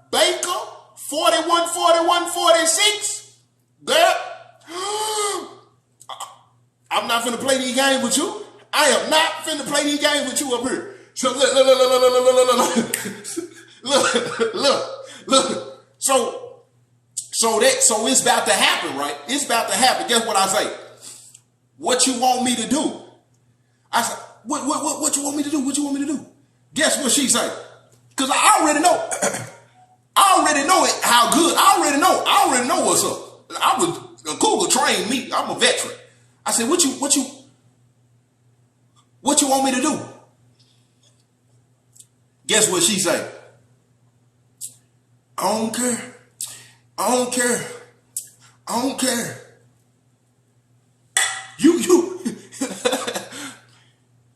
Baker, 41, 41, 46. Girl, I'm not finna play these games with you. I am not finna play these games with you up here. So look. So it's about to happen, right? It's about to happen. Guess what I say? What you want me to do? I said, what you want me to do? What you want me to do? Guess what she say? Because I already know. I already know it, how good. I already know what's up. I was a Cougar trained me. I'm a veteran. I said, what you want me to do? Guess what she say? I don't care. I don't care. I don't care.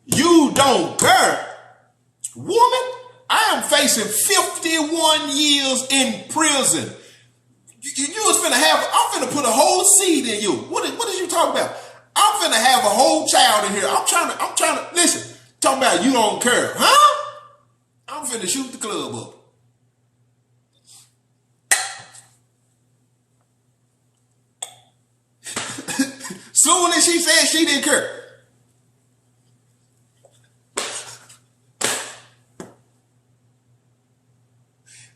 You don't care. Woman, I am facing 51 years in prison. You was finna I'm finna put a whole seed in you. What is you talking about? I'm finna have a whole child in here. I'm trying to, listen, talking about you don't care. Huh? I'm finna shoot the club up. Soon as she said she didn't care.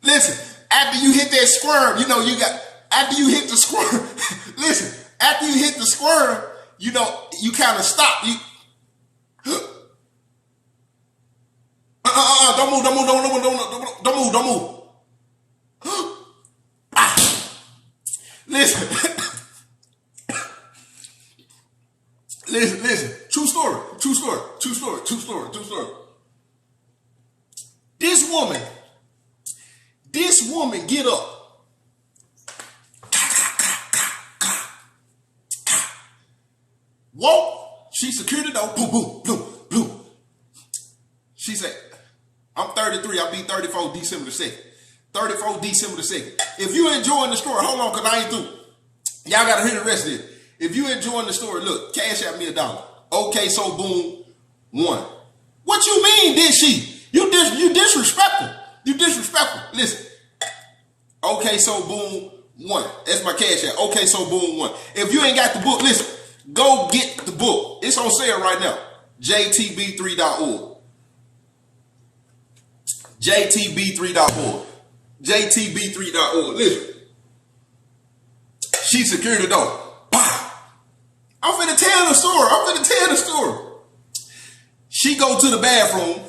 Listen, after you hit that squirm, after you hit the squirm, listen, after you hit the squirm, you kind of stop. Don't move. Listen. Listen. True story. This woman get up. Whoa. She secured the door. Boom. She said, I'm 33. I'll be 34 December the 2nd. 34 December the 2nd. If you enjoying the story, hold on, because I ain't through. Y'all got to hear the rest of it. If you enjoying the story, look, cash out me $1. Okay, so boom, 1. What you mean, did she? You disrespectful. You disrespectful. Listen. Okay, so boom, 1. That's my cash out. Okay, so boom, 1. If you ain't got the book, listen, go get the book. It's on sale right now. JTB3.org. JTB3.org. JTB3.org. Listen. She secured the door. I'm finna tell the story. She go to the bathroom.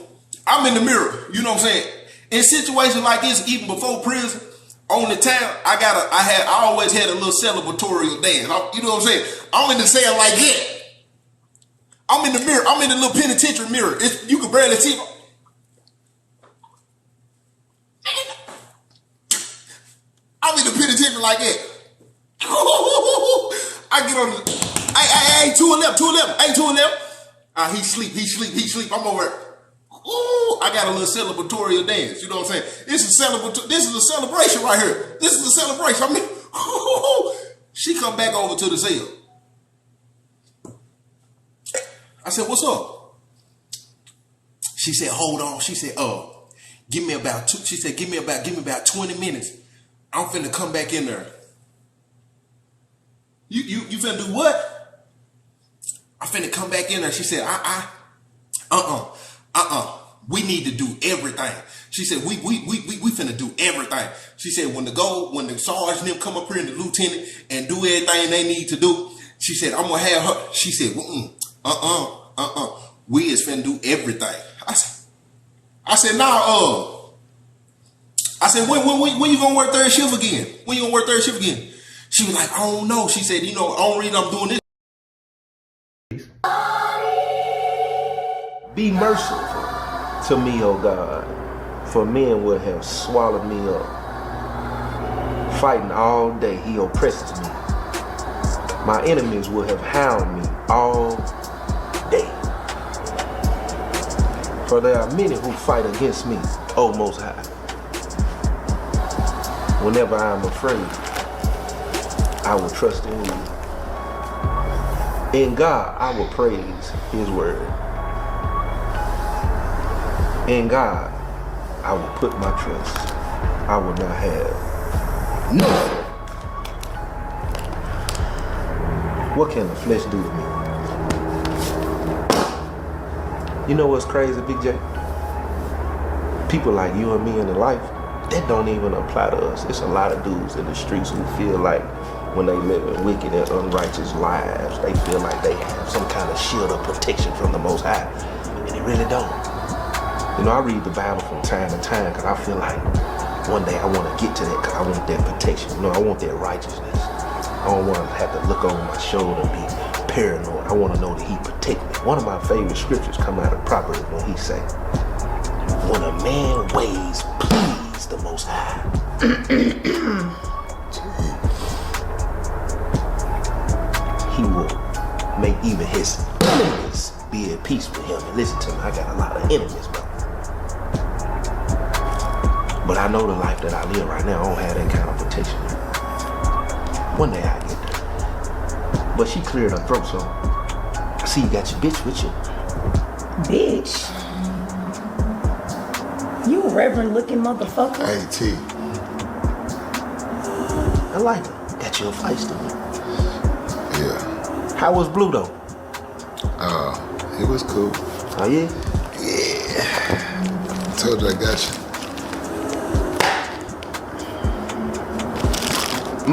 I'm in the mirror. You know what I'm saying? In situations like this, even before prison, on the town, I always had a little celebratory dance. You know what I'm saying? I'm in the cell like that. I'm in the mirror. I'm in the little penitentiary mirror. You can barely see. I'm in the penitentiary like that. I get on the. Hey, 211. Hey, 211. He sleep. I'm over. Ooh, I got a little celebratory dance. You know what I'm saying? This is a celebration right here. This is a celebration. I mean, she come back over to the cell. I said, what's up? She said, hold on. She said, give me about 20 minutes. I'm finna come back in there. You finna do what? I'm finna come back in there. She said, we need to do everything. She said, we finna do everything. She said, when the sergeant and them come up here and the lieutenant and do everything they need to do, she said, I'm gonna have her. She said, we is finna do everything. I said, nah, I said, when you gonna work third shift again? When you gonna work third shift again? She was like, I don't know. She said, the only reason I'm doing this. Be merciful to me, O God, for men would have swallowed me up. Fighting all day, he oppresses me. My enemies will have hound me all day. For there are many who fight against me, O Most High. Whenever I am afraid, I will trust in you. In God, I will praise his word. In God, I will put my trust. I will not have nothing. What can the flesh do to me? You know what's crazy, Big J? People like you and me in the life, that don't even apply to us. It's a lot of dudes in the streets who feel like when they live in wicked and unrighteous lives, they feel like they have some kind of shield of protection from the Most High, and they really don't. You know, I read the Bible from time to time because I feel like one day I want to get to that because I want that protection. You know, I want that righteousness. I don't want to have to look over my shoulder and be paranoid. I want to know that he protect me. One of my favorite scriptures come out of Proverbs when he say, when a man ways please the Most High, he will make even his enemies be at peace with him. And listen to me, I got a lot of enemies, bro. But I know the life that I live right now, I don't have that kind of protection. One day I get there. But she cleared her throat, so I see you got your bitch with you. Bitch? You a reverend looking motherfucker. Hey, T. I like her. Got you a feisty one. Yeah. How was Blue though? It was cool. Oh yeah? Yeah. Told you I got you.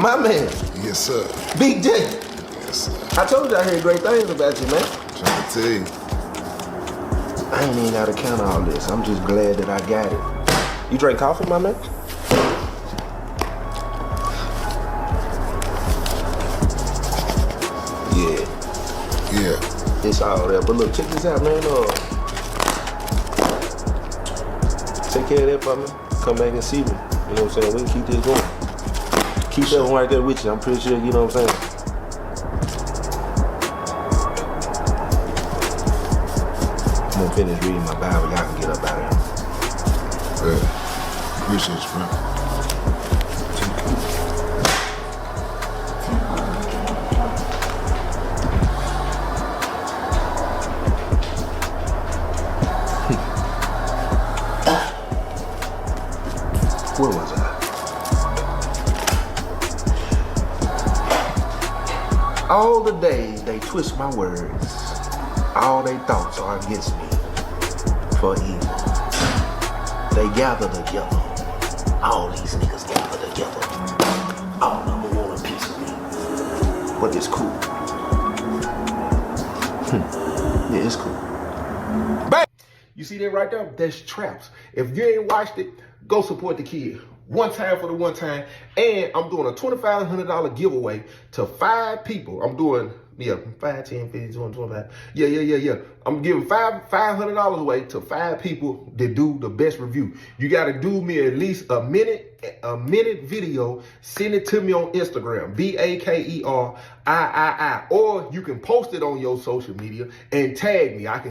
My man. Yes, sir. Big J. Yes, sir. I told you I heard great things about you, man. Trying to tell you. I ain't even gotta count all this. I'm just glad that I got it. You drink coffee, my man? Yeah. Yeah. It's all there. But look, check this out, man. Take care of that for me. Come back and see me. You know what I'm saying? We can keep this going. Keep that one right there with you. I'm pretty sure, you know what I'm saying? I'm gonna finish reading my Bible. Y'all can get up out of here. Yeah. Appreciate you, bro. Where was I? All the days they twist my words, all they thoughts are against me for evil. They gather together, all these niggas gather together. All of them want a piece of me, but it's cool. Yeah, it's cool. Bang! You see that right there? That's Traps. If you ain't watched it, go support the kid. One time for the one time. And I'm doing a $2,500 giveaway to 5 people. I'm doing, 5, 10, 15, 20, 25. Yeah. I'm giving $500 away to 5 people that do the best review. You got to do me at least a minute video. Send it to me on Instagram, BAKERIII. Or you can post it on your social media and tag me. I can